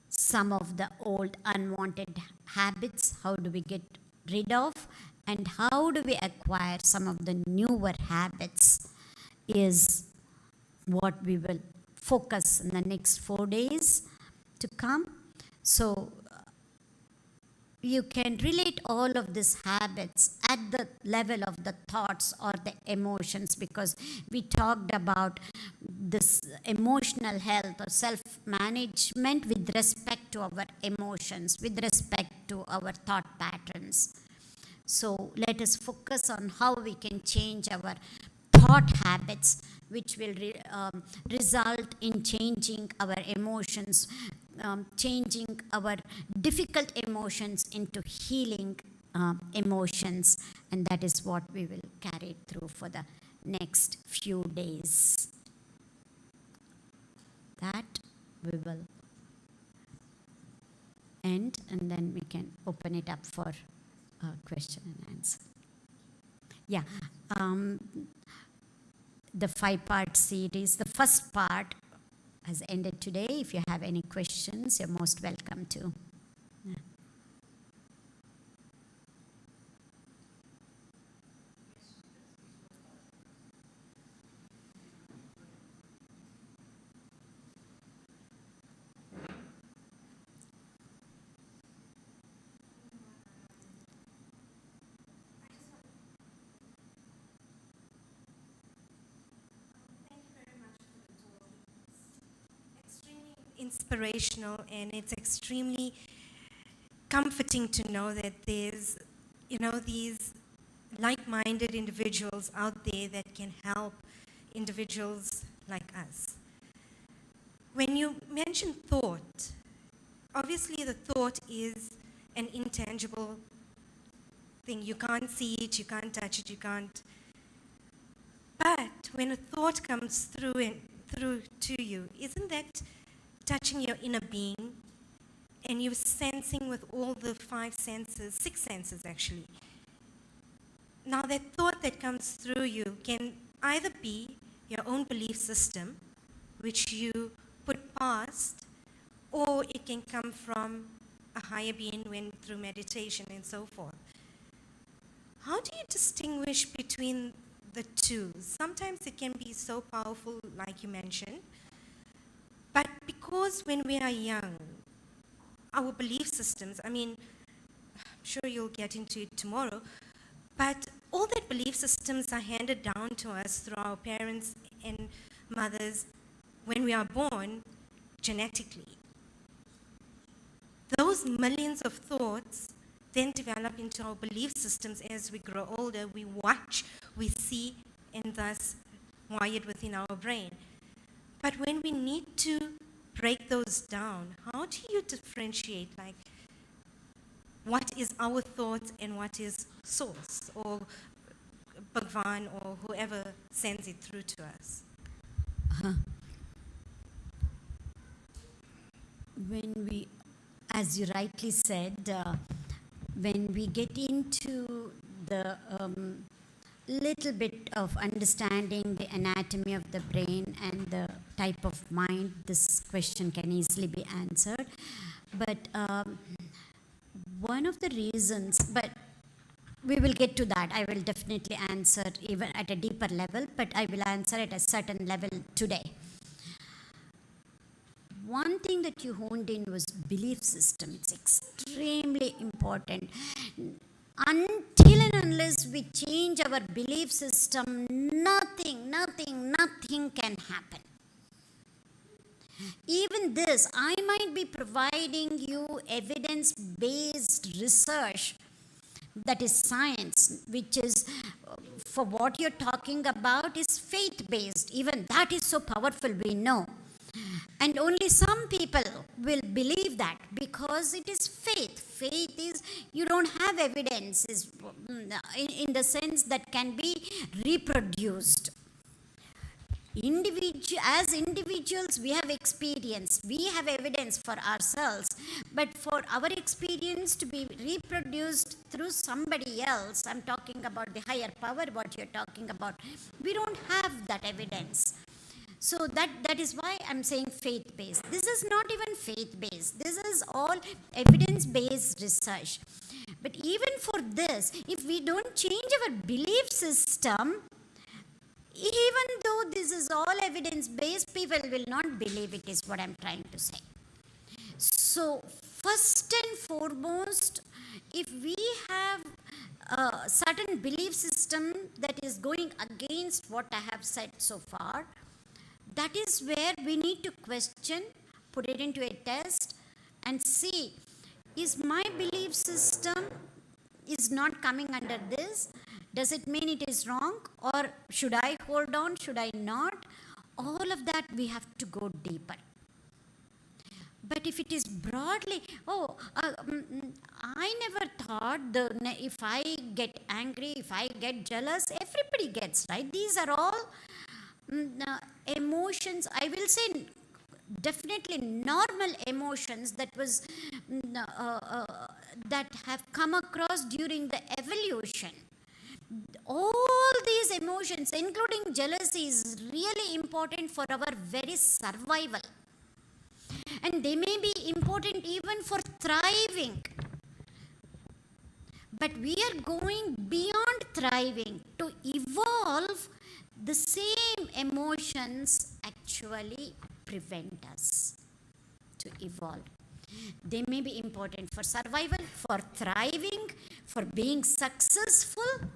some of the old unwanted habits, how do we get rid of, and how do we acquire some of the newer habits, is what we will focus in the next 4 days to come. So you can relate all of these habits at the level of the thoughts or the emotions, because we talked about this emotional health or self-management with respect to our emotions, with respect to our thought patterns. So let us focus on how we can change our thought habits, which will result in changing our emotions, changing our difficult emotions into healing emotions. And that is what we will carry through for the next few days. That we will end, and then we can open it up for question and answer. Yeah. The 5-part series, the first part has ended today. If you have any questions, you're most welcome to. Yeah. Inspirational, and it's extremely comforting to know that there's, these like-minded individuals out there that can help individuals like us. When you mention thought, obviously the thought is an intangible thing. You can't see it, you can't touch it, you can't. But when a thought comes through to you, isn't that touching your inner being, and you're sensing with all the 5 senses, 6 senses actually. Now, that thought that comes through you can either be your own belief system, which you put past, or it can come from a higher being when through meditation and so forth. How do you distinguish between the two? Sometimes it can be so powerful, like you mentioned, but because when we are young, our belief systems, I mean, I'm sure you'll get into it tomorrow, but all that belief systems are handed down to us through our parents and mothers when we are born genetically. Those millions of thoughts then develop into our belief systems as we grow older. We watch, we see, and thus wired within our brain. But when we need to break those down, how do you differentiate, like, what is our thoughts and what is source, or Bhagwan, or whoever sends it through to us? When we, as you rightly said, when we get into the little bit of understanding the anatomy of the brain and the type of mind, this question can easily be answered. But one of the reasons, but we will get to that. I will definitely answer even at a deeper level, but I will answer at a certain level today. One thing that you honed in was belief system. It's extremely important. Until and unless we change our belief system, nothing can happen. Even this, I might be providing you evidence-based research, that is science, which is, for what you're talking about, is faith-based. Even that is so powerful, we know. And only some people will believe that because it is faith. Faith is, you don't have evidence in the sense that can be reproduced. As individuals, we have experience, we have evidence for ourselves, but for our experience to be reproduced through somebody else, I'm talking about the higher power, what you're talking about, we don't have that evidence. So that is why I'm saying faith-based. This is not even faith-based. This is all evidence-based research. But even for this, if we don't change our belief system, even though this is all evidence-based, people will not believe it, is what I'm trying to say. So first and foremost, if we have a certain belief system that is going against what I have said so far, that is where we need to question, put it into a test and see, is my belief system is not coming under this? Does it mean it is wrong? Or should I hold on? Should I not? All of that we have to go deeper. But if it is broadly, I never thought if I get angry, if I get jealous, everybody gets, right? These are all emotions, I will say definitely normal emotions that was that have come across during the evolution. All these emotions, including jealousy, is really important for our very survival. And they may be important even for thriving. But we are going beyond thriving to evolve. The same emotions actually prevent us to evolve. They may be important for survival, for thriving, for being successful,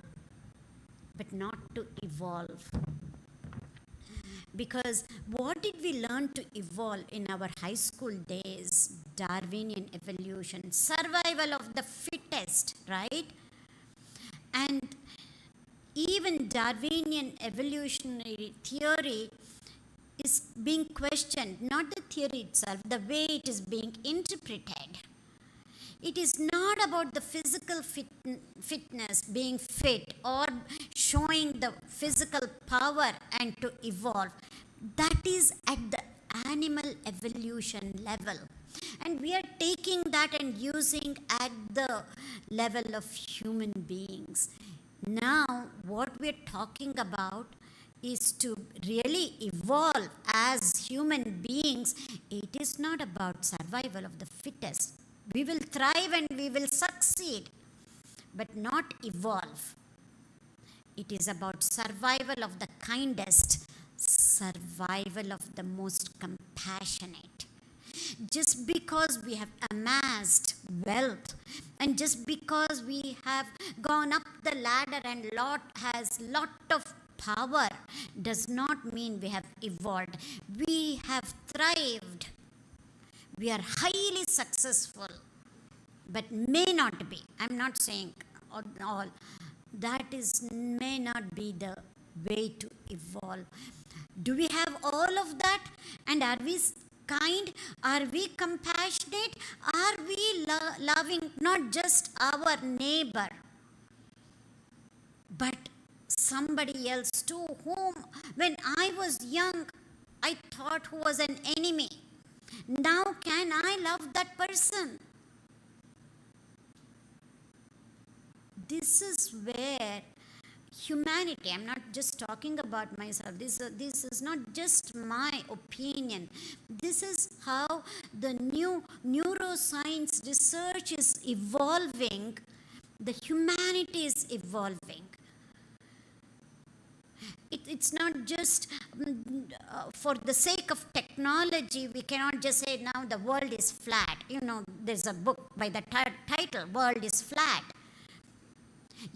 but not to evolve. Because what did we learn to evolve in our high school days? Darwinian evolution, survival of the fittest, right? And even Darwinian evolutionary theory is being questioned, not the theory itself, the way it is being interpreted. It is not about the physical fitness, being fit, or showing the physical power and to evolve. That is at the animal evolution level. And we are taking that and using at the level of human beings. Now, what we're talking about is to really evolve as human beings. It is not about survival of the fittest. We will thrive and we will succeed, but not evolve. It is about survival of the kindest, survival of the most compassionate. Just because we have amassed wealth and just because we have gone up the ladder and has lot of power does not mean we have evolved. We have thrived. We are highly successful, but may not be. I'm not saying all. That may not be the way to evolve. Do we have all of that? And are we kind? Are we compassionate? Are we loving not just our neighbor, but somebody else too, whom when I was young, I thought who was an enemy. Now can I love that person? This is where humanity, I'm not just talking about myself, this is not just my opinion. This is how the new neuroscience research is evolving. The humanity is evolving. It's not just for the sake of technology. We cannot just say now the world is flat. You know, there's a book by the title, World is Flat.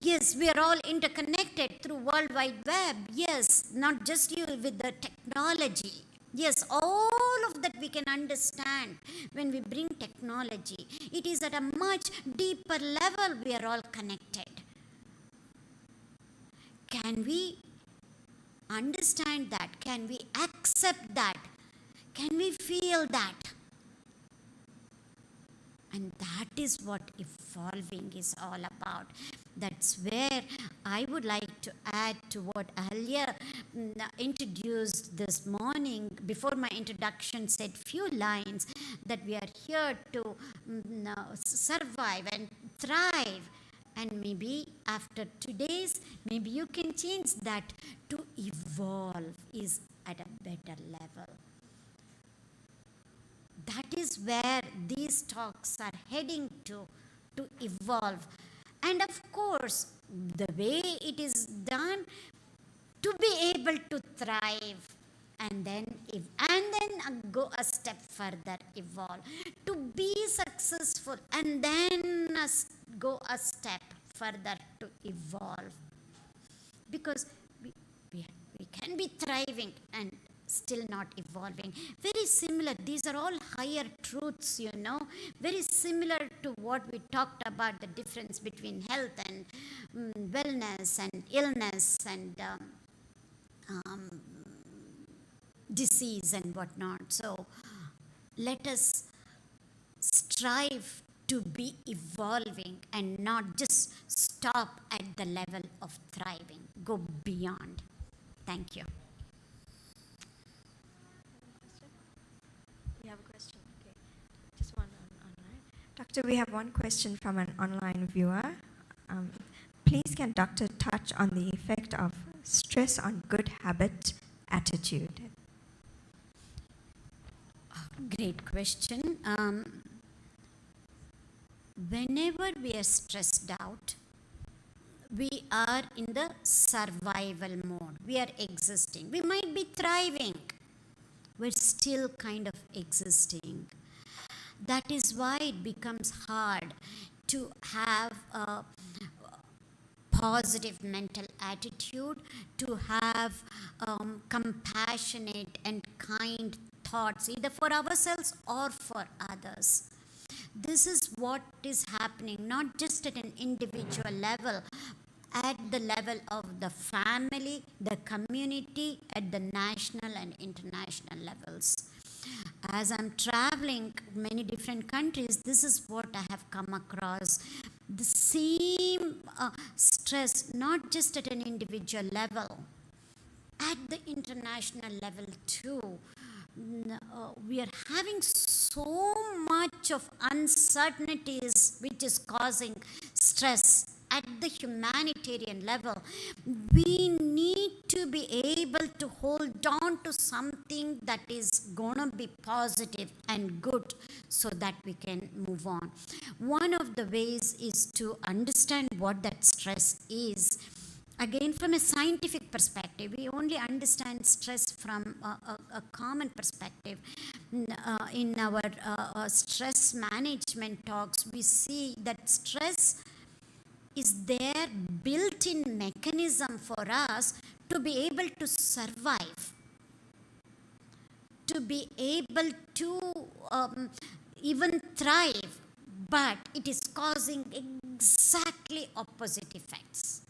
Yes, we are all interconnected through World Wide Web. Yes, not just you with the technology. Yes, all of that we can understand when we bring technology. It is at a much deeper level we are all connected. Can we understand that? Can we accept that? Can we feel that? And that is what evolving is all about. That's where I would like to add to what Ahalya introduced this morning. Before my introduction, said few lines that we are here to survive and thrive. And maybe after today's, maybe you can change that to evolve is at a better level. That is where these talks are heading to evolve. And of course, the way it is done, to be able to thrive and then go a step further, evolve. To be successful and then go a step further to evolve. Because we can be thriving and still not evolving. Very similar, these are all higher truths, you know, very similar to what we talked about, the difference between health and wellness and illness and disease and whatnot. So let us strive to be evolving and not just stop at the level of thriving, go beyond. Thank you. You have a question? Okay. Just one online. Doctor, we have one question from an online viewer. Please can doctor touch on the effect of stress on good habit attitude? Great question. Whenever we are stressed out, we are in the survival mode. We are existing. We might be thriving. We're still kind of existing. That is why it becomes hard to have a positive mental attitude, to have compassionate and kind thoughts, either for ourselves or for others. This is what is happening, not just at an individual level, at the level of the family, the community, at the national and international levels. As I'm traveling many different countries, this is what I have come across. The same stress, not just at an individual level, at the international level too. We are having so much of uncertainties which is causing stress at the humanitarian level, we need to be able to hold on to something that is gonna be positive and good so that we can move on. One of the ways is to understand what that stress is. Again, from a scientific perspective, we only understand stress from a common perspective. In our stress management talks, we see that stress is their built-in mechanism for us to be able to survive, to be able to even thrive, but it is causing exactly opposite effects.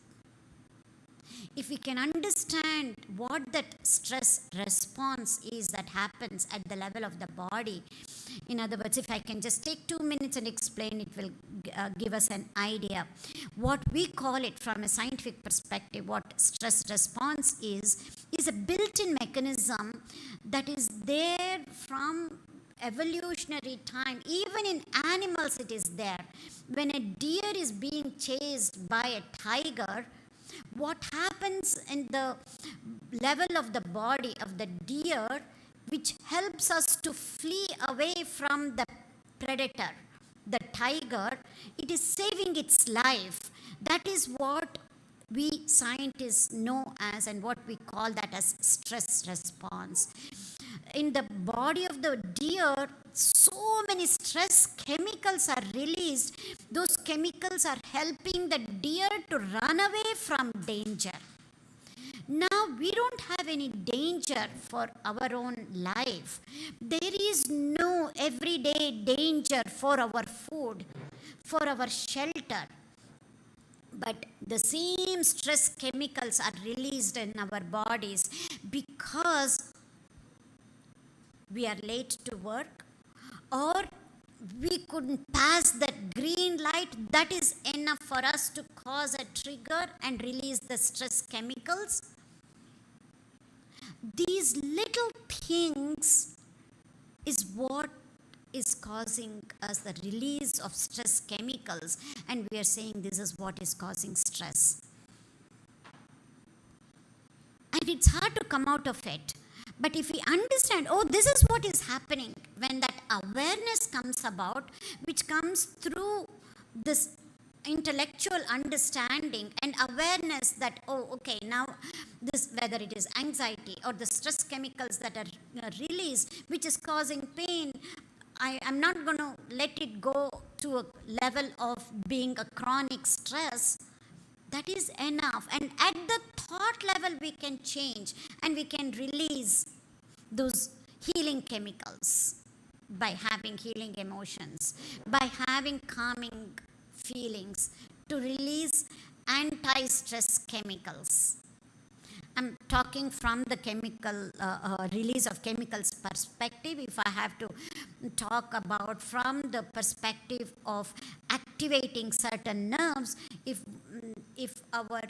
If we can understand what that stress response is that happens at the level of the body, in other words, if I can just take 2 minutes and explain, it will give us an idea. What we call it from a scientific perspective, what stress response is a built-in mechanism that is there from evolutionary time. Even in animals it is there. When a deer is being chased by a tiger, what happens in the level of the body of the deer, which helps us to flee away from the predator, the tiger, it is saving its life. That is what we scientists know as, and what we call that as stress response. In the body of the deer, so many stress chemicals are released. Those chemicals are helping the deer to run away from danger. Now, we don't have any danger for our own life. There is no everyday danger for our food, for our shelter. But the same stress chemicals are released in our bodies because we are late to work, or we couldn't pass that green light. That is enough for us to cause a trigger and release the stress chemicals. These little things is what is causing us the release of stress chemicals, and we are saying this is what is causing stress. And it's hard to come out of it. But if we understand, oh, this is what is happening, when that awareness comes about, which comes through this intellectual understanding and awareness that, oh, okay, now this, whether it is anxiety or the stress chemicals that are released, which is causing pain, I am not going to let it go to a level of being a chronic stress. That is enough. And at the thought level, we can change and we can release those healing chemicals by having healing emotions, by having calming feelings, to release anti-stress chemicals. I'm talking from the chemical release of chemicals perspective. If I have to talk about from the perspective of activating certain nerves, if our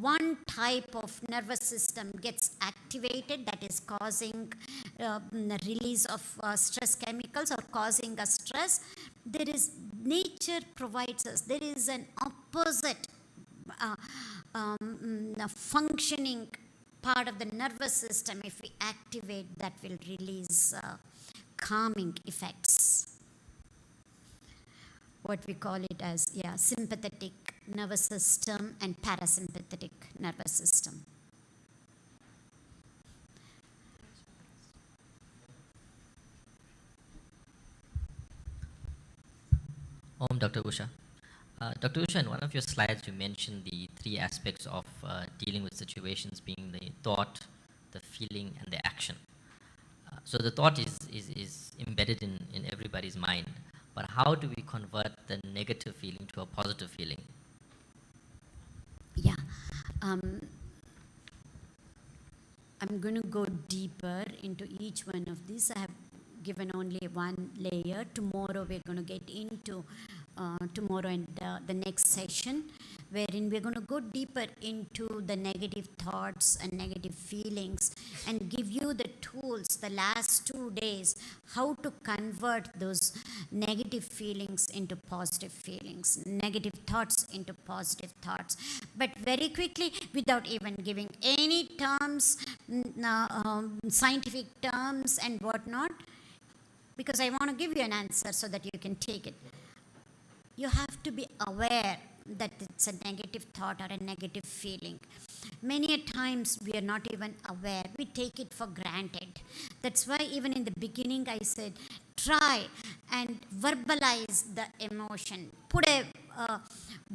one type of nervous system gets activated, that is causing the release of stress chemicals or causing a stress, there is, nature provides us, there is an opposite functioning part of the nervous system. If we activate, that will release calming effects. What we call it as, sympathetic nervous system and parasympathetic nervous system. Dr. Usha. Dr. Usha, in one of your slides, you mentioned the three aspects of dealing with situations, being the thought, the feeling, and the action. So the thought is embedded in everybody's mind, but how do we convert the negative feeling to a positive feeling? Yeah. I'm going to go deeper into each one of these. I have given only one layer. Tomorrow we're going to get into, tomorrow and the next session, wherein we're going to go deeper into the negative thoughts and negative feelings and give you the tools the last 2 days how to convert those negative feelings into positive feelings, negative thoughts into positive thoughts. But very quickly, without even giving any terms, scientific terms and whatnot, because I want to give you an answer so that you can take it. You have to be aware that it's a negative thought or a negative feeling. Many a times we are not even aware. We take it for granted. That's why even in the beginning I said, try and verbalize the emotion. Put a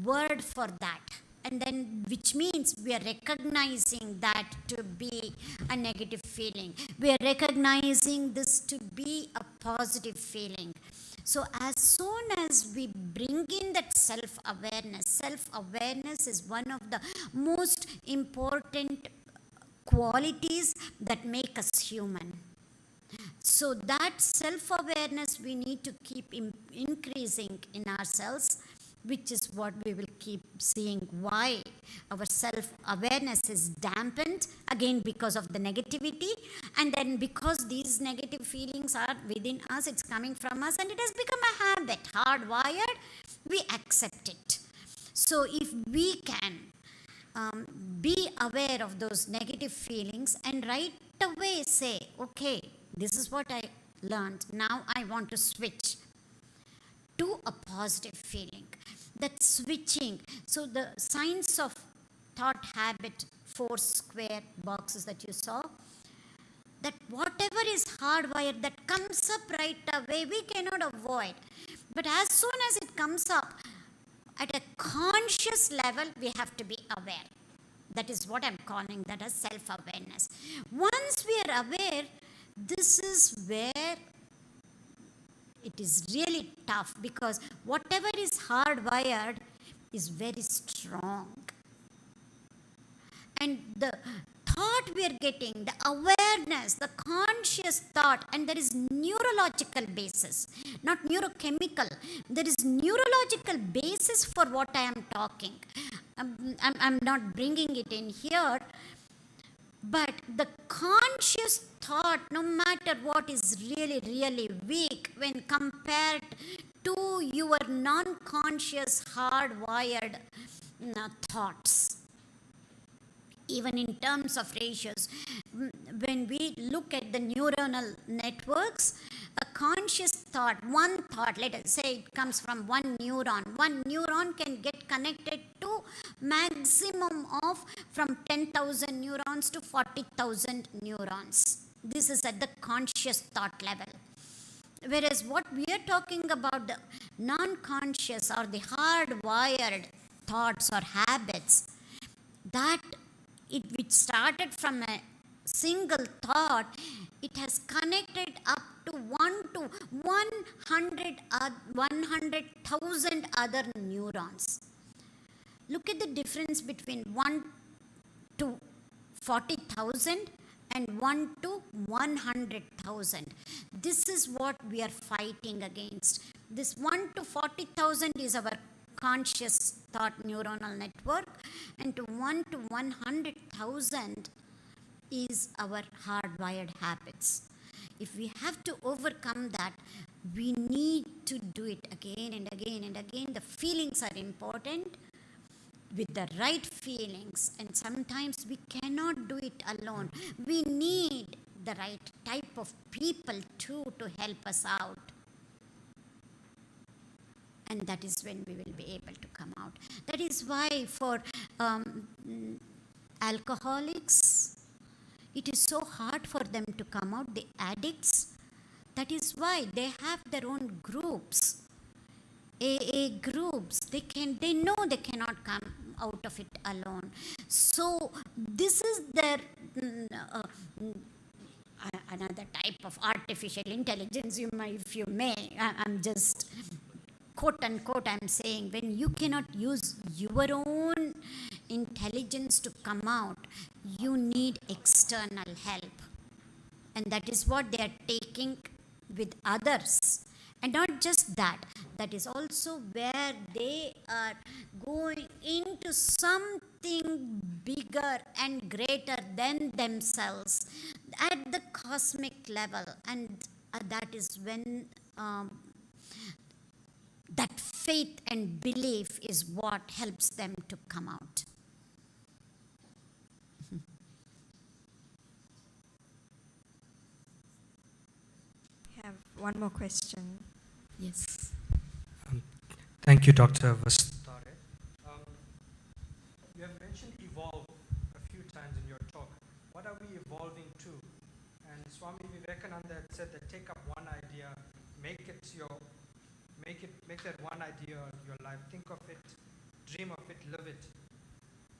word for that. And then, which means we are recognizing that to be a negative feeling. We are recognizing this to be a positive feeling. So as soon as we bring in that self-awareness is one of the most important qualities that make us human. So that self-awareness we need to keep increasing in ourselves, which is what we will keep seeing why our self-awareness is dampened, again because of the negativity, and then because these negative feelings are within us, it's coming from us, and it has become a habit, hardwired, we accept it. So if we can be aware of those negative feelings and right away say, okay, this is what I learned, now I want to switch to a positive feeling. That switching, so the science of thought habit, 4 square boxes that you saw, that whatever is hardwired that comes up right away, we cannot avoid. But as soon as it comes up at a conscious level, we have to be aware. That is what I'm calling that as self-awareness. Once we are aware, this is where it is really tough, because whatever is hardwired is very strong. And the thought we are getting, the awareness, the conscious thought, and there is neurological basis, not neurochemical. There is neurological basis for what I am talking. I'm not bringing it in here. But the conscious thought, no matter what, is really, really weak when compared to your non-conscious, hardwired thoughts. Even in terms of ratios, when we look at the neuronal networks, a conscious thought, one thought, let us say it comes from one neuron can get connected to maximum of from 10,000 neurons to 40,000 neurons. This is at the conscious thought level. Whereas what we are talking about, the non-conscious or the hardwired thoughts or habits, that which started from a single thought, it has connected up to 100,000 other neurons. Look at the difference between 1 to 40,000 and 1 to 100,000. This is what we are fighting against. This 1 to 40,000 is our conscious thought neuronal network, and to 1 to 100,000 is our hardwired habits. If we have to overcome that, we need to do it again and again and again. The feelings are important, with the right feelings, and sometimes we cannot do it alone. We need the right type of people too to help us out. And that is when we will be able to come out. That is why for alcoholics, it is so hard for them to come out, the addicts. That is why they have their own groups, AA groups. They know they cannot come out of it alone. So this is their another type of artificial intelligence, if you may. I'm just quote unquote, I'm saying, when you cannot use your own intelligence to come out, you need external help. And that is what they are taking with others. And not just that, that is also where they are going into something bigger and greater than themselves at the cosmic level. And that is when that faith and belief is what helps them to come out. I have one more question. Yes. Thank you, Dr. Vasthare. You have mentioned evolve a few times in your talk. What are we evolving to? And Swami Vivekananda said that take up one idea, make that one idea your life. Think of it, dream of it, live it.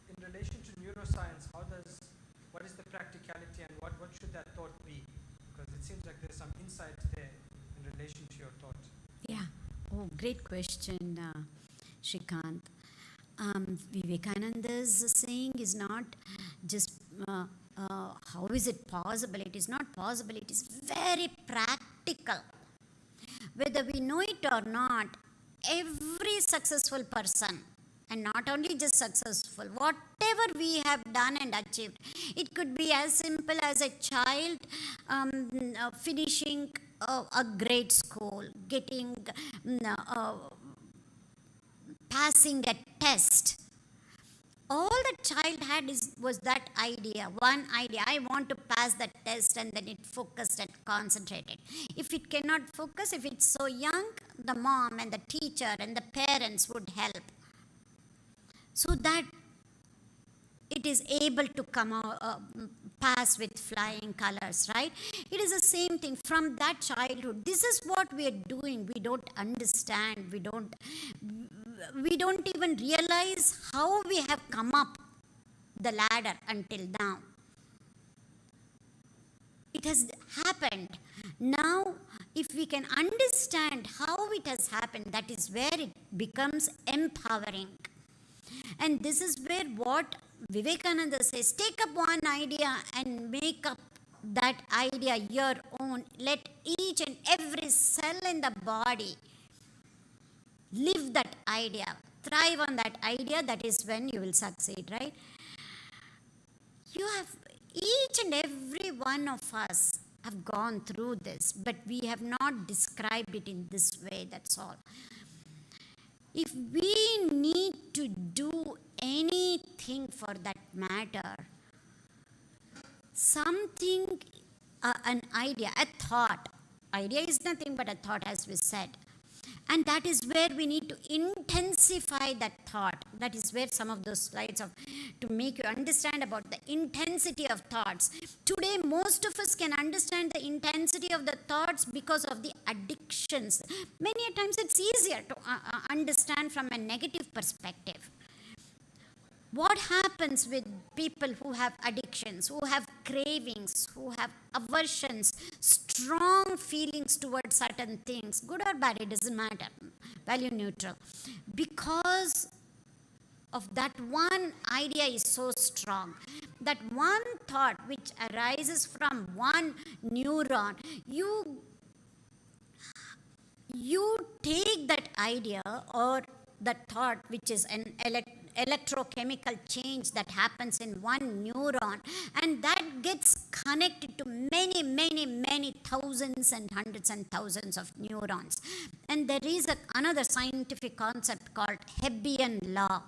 In relation to neuroscience, what is the practicality and what should that thought be? Because it seems like there's some insight there in relation to your thought. Yeah. Oh, great question, Shrikant. Vivekananda's saying is not just how is it possible. It is not possible. It is very practical. Whether we know it or not, every successful person, and not only just successful, whatever we have done and achieved, it could be as simple as a child finishing a grade school, getting passing a test. All the child had was that idea, one idea. I want to pass that test, and then it focused and concentrated. If it cannot focus, if it's so young, the mom and the teacher and the parents would help, so that it is able to come out, pass with flying colors, right? It is the same thing from that childhood. This is what we are doing. We don't understand. We don't even realize how we have come up the ladder until now. It has happened. Now, if we can understand how it has happened, that is where it becomes empowering. And this is where what Vivekananda says, take up one idea and make up that idea your own. Let each and every cell in the body live that idea, thrive on that idea. That is when you will succeed, right? You have, each and every one of us have gone through this, but we have not described it in this way, that's all. If we need to do anything for that matter, something, an idea, a thought. Idea is nothing but a thought, as we said. And that is where we need to intensify that thought. That is where some of those slides are to make you understand about the intensity of thoughts. Today, most of us can understand the intensity of the thoughts because of the addictions. Many times it's easier to understand from a negative perspective. What happens with people who have addictions, who have cravings, who have aversions, strong feelings towards certain things, good or bad, it doesn't matter, value neutral. Because of that one idea is so strong, that one thought which arises from one neuron, you take that idea or that thought, which is an electrochemical change that happens in one neuron, and that gets connected to many thousands and hundreds and thousands of neurons. And there is another scientific concept called Hebbian law.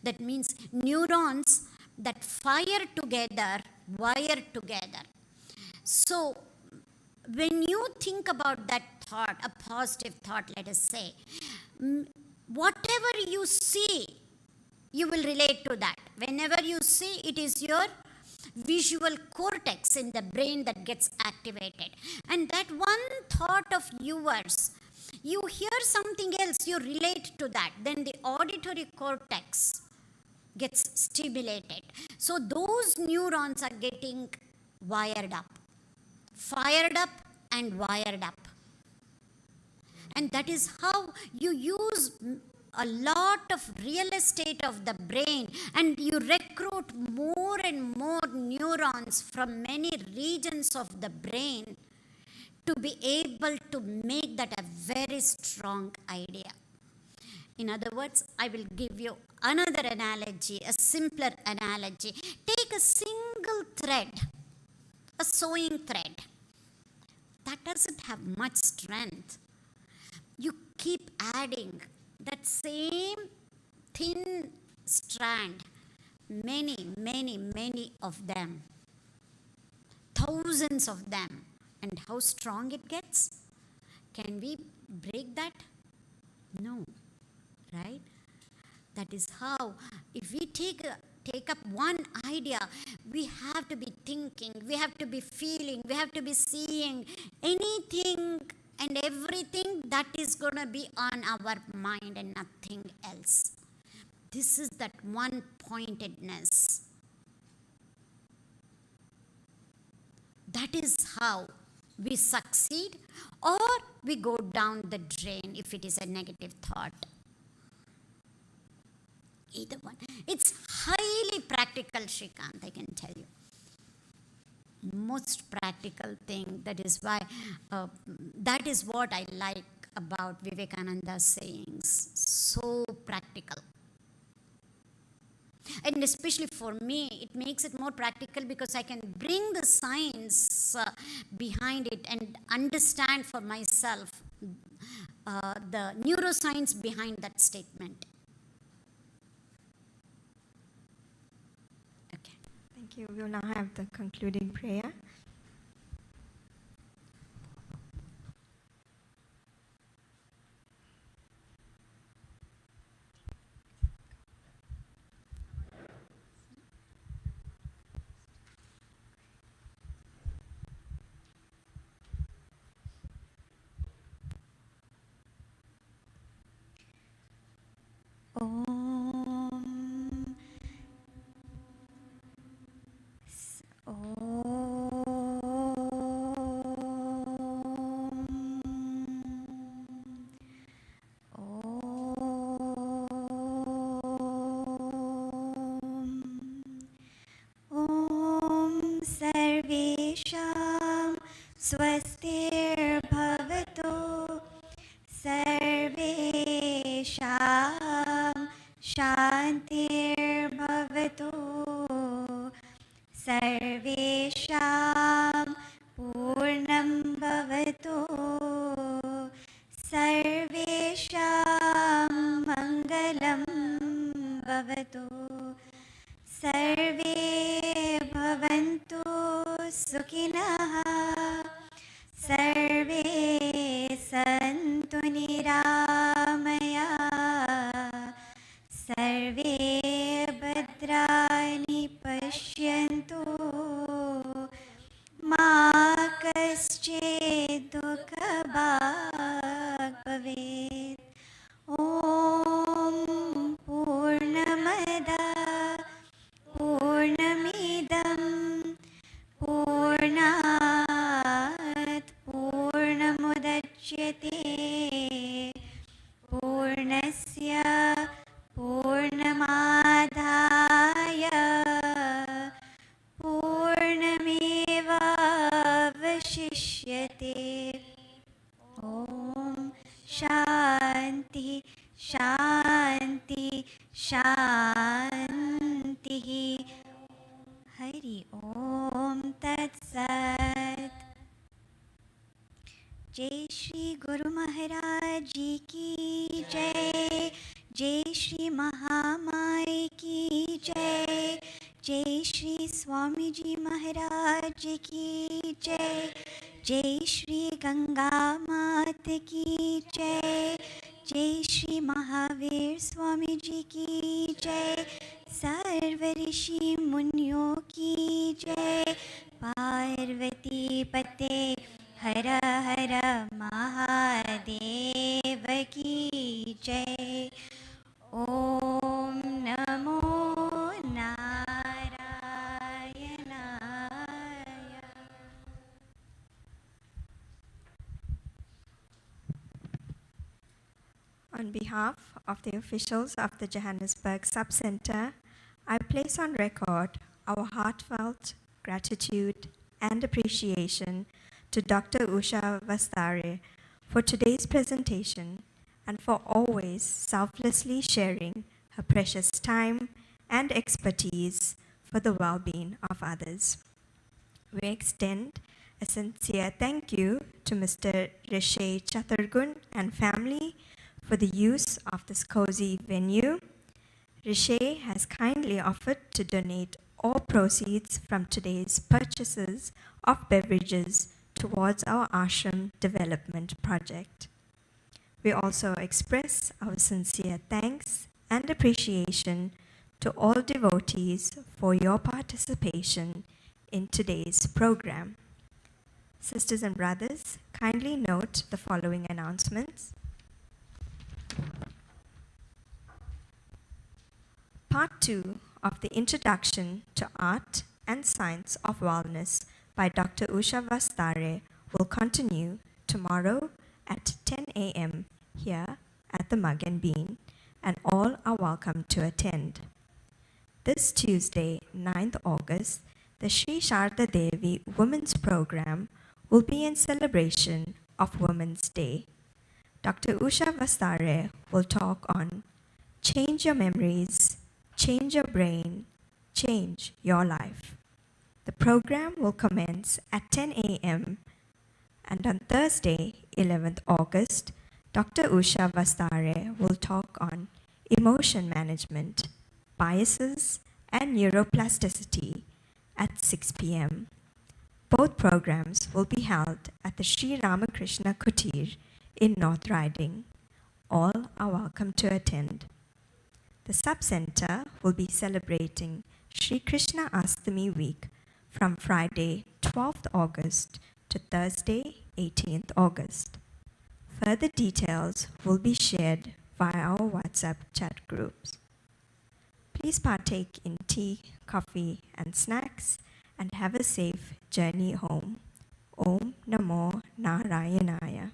That means neurons that fire together, wire together. So when you think about that thought, a positive thought, let us say, whatever you see, you will relate to that. Whenever you see, it is your visual cortex in the brain that gets activated. And that one thought of yours, you hear something else, you relate to that. Then the auditory cortex gets stimulated. So those neurons are getting wired up, fired up and wired up. And that is how you use a lot of real estate of the brain, and you recruit more and more neurons from many regions of the brain to be able to make that a very strong idea. In other words, I will give you another analogy, a simpler analogy. Take a single thread, a sewing thread. That doesn't have much strength. You keep adding that same thin strand, many of them, thousands of them. And how strong it gets? Can we break that? No, right? That is how, if we take up one idea, we have to be thinking, we have to be feeling, we have to be seeing anything and everything that is going to be on our mind and nothing else. This is that one-pointedness. That is how we succeed or we go down the drain if it is a negative thought. Either one. It's highly practical, Shrikant, I can tell you. Most practical thing. That is why, that is what I like about Vivekananda's sayings. So practical. And especially for me, it makes it more practical because I can bring the science behind it and understand for myself the neuroscience behind that statement. Okay. Thank you. We will now have the concluding prayer. सर्वेषां स्वस्तिर्भवतु सर्वेषां शान्तिर्भवतु सर्वेषां पूर्णं भवतु सर्वेषां मङ्गलं भवतु सर्वे भवन्तु सुखिनः सर्वे सन्तु निरामया सर्वे भद्राणि पश्यन्तु मा कश्चित् दुःखभाग् भवेत् ॐ पूर्णमदः पूर्णमिदं पूर्णात् पूर्णमुदच्यते पूर्णस्य पूर्णमादाय पूर्णमेवावशिष्यते ॐ शान्ति शान्ति शान्तिः हरि ओम तत्सत्। जय श्री गुरु महाराज जी की जय, जय श्री महामाई की जय, जय श्री स्वामी जी महाराज की जय, जय श्री गंगा मात की जय, जय श्री महावीर स्वामी जी की जय, सर्व ऋषि मुनियों की जय, पार्वती पते हर हर महादेव की जय। ओम नमो नारायणाय। On behalf of the officials of the Johannesburg Sub-Center, I place on record our heartfelt gratitude and appreciation to Dr. Usha Vasthare for today's presentation and for always selflessly sharing her precious time and expertise for the well-being of others. We extend a sincere thank you to Mr. Rishi Chaturgun and family for the use of this cozy venue. Rishi has kindly offered to donate all proceeds from today's purchases of beverages towards our ashram development project. We also express our sincere thanks and appreciation to all devotees for your participation in today's program. Sisters and brothers, kindly note the following announcements. Part 2 of the Introduction to Art and Science of Wellness by Dr. Usha Vasthare will continue tomorrow at 10 a.m. here at the Mug and Bean, and all are welcome to attend. This Tuesday, 9th August, the Sri Sharda Devi Women's Program will be in celebration of Women's Day. Dr. Usha Vasthare will talk on Change Your Memories, Change Your Brain, Change Your Life. The program will commence at 10 a.m. and on Thursday, 11th August, Dr. Usha Vasthare will talk on emotion management, biases, and neuroplasticity at 6 p.m. Both programs will be held at the Sri Ramakrishna Kutir in North Riding. All are welcome to attend. The sub-center will be celebrating Sri Krishna Astami week from Friday, 12th August to Thursday, 18th August. Further details will be shared via our WhatsApp chat groups. Please partake in tea, coffee, and snacks, and have a safe journey home. Om Namo Narayanaya.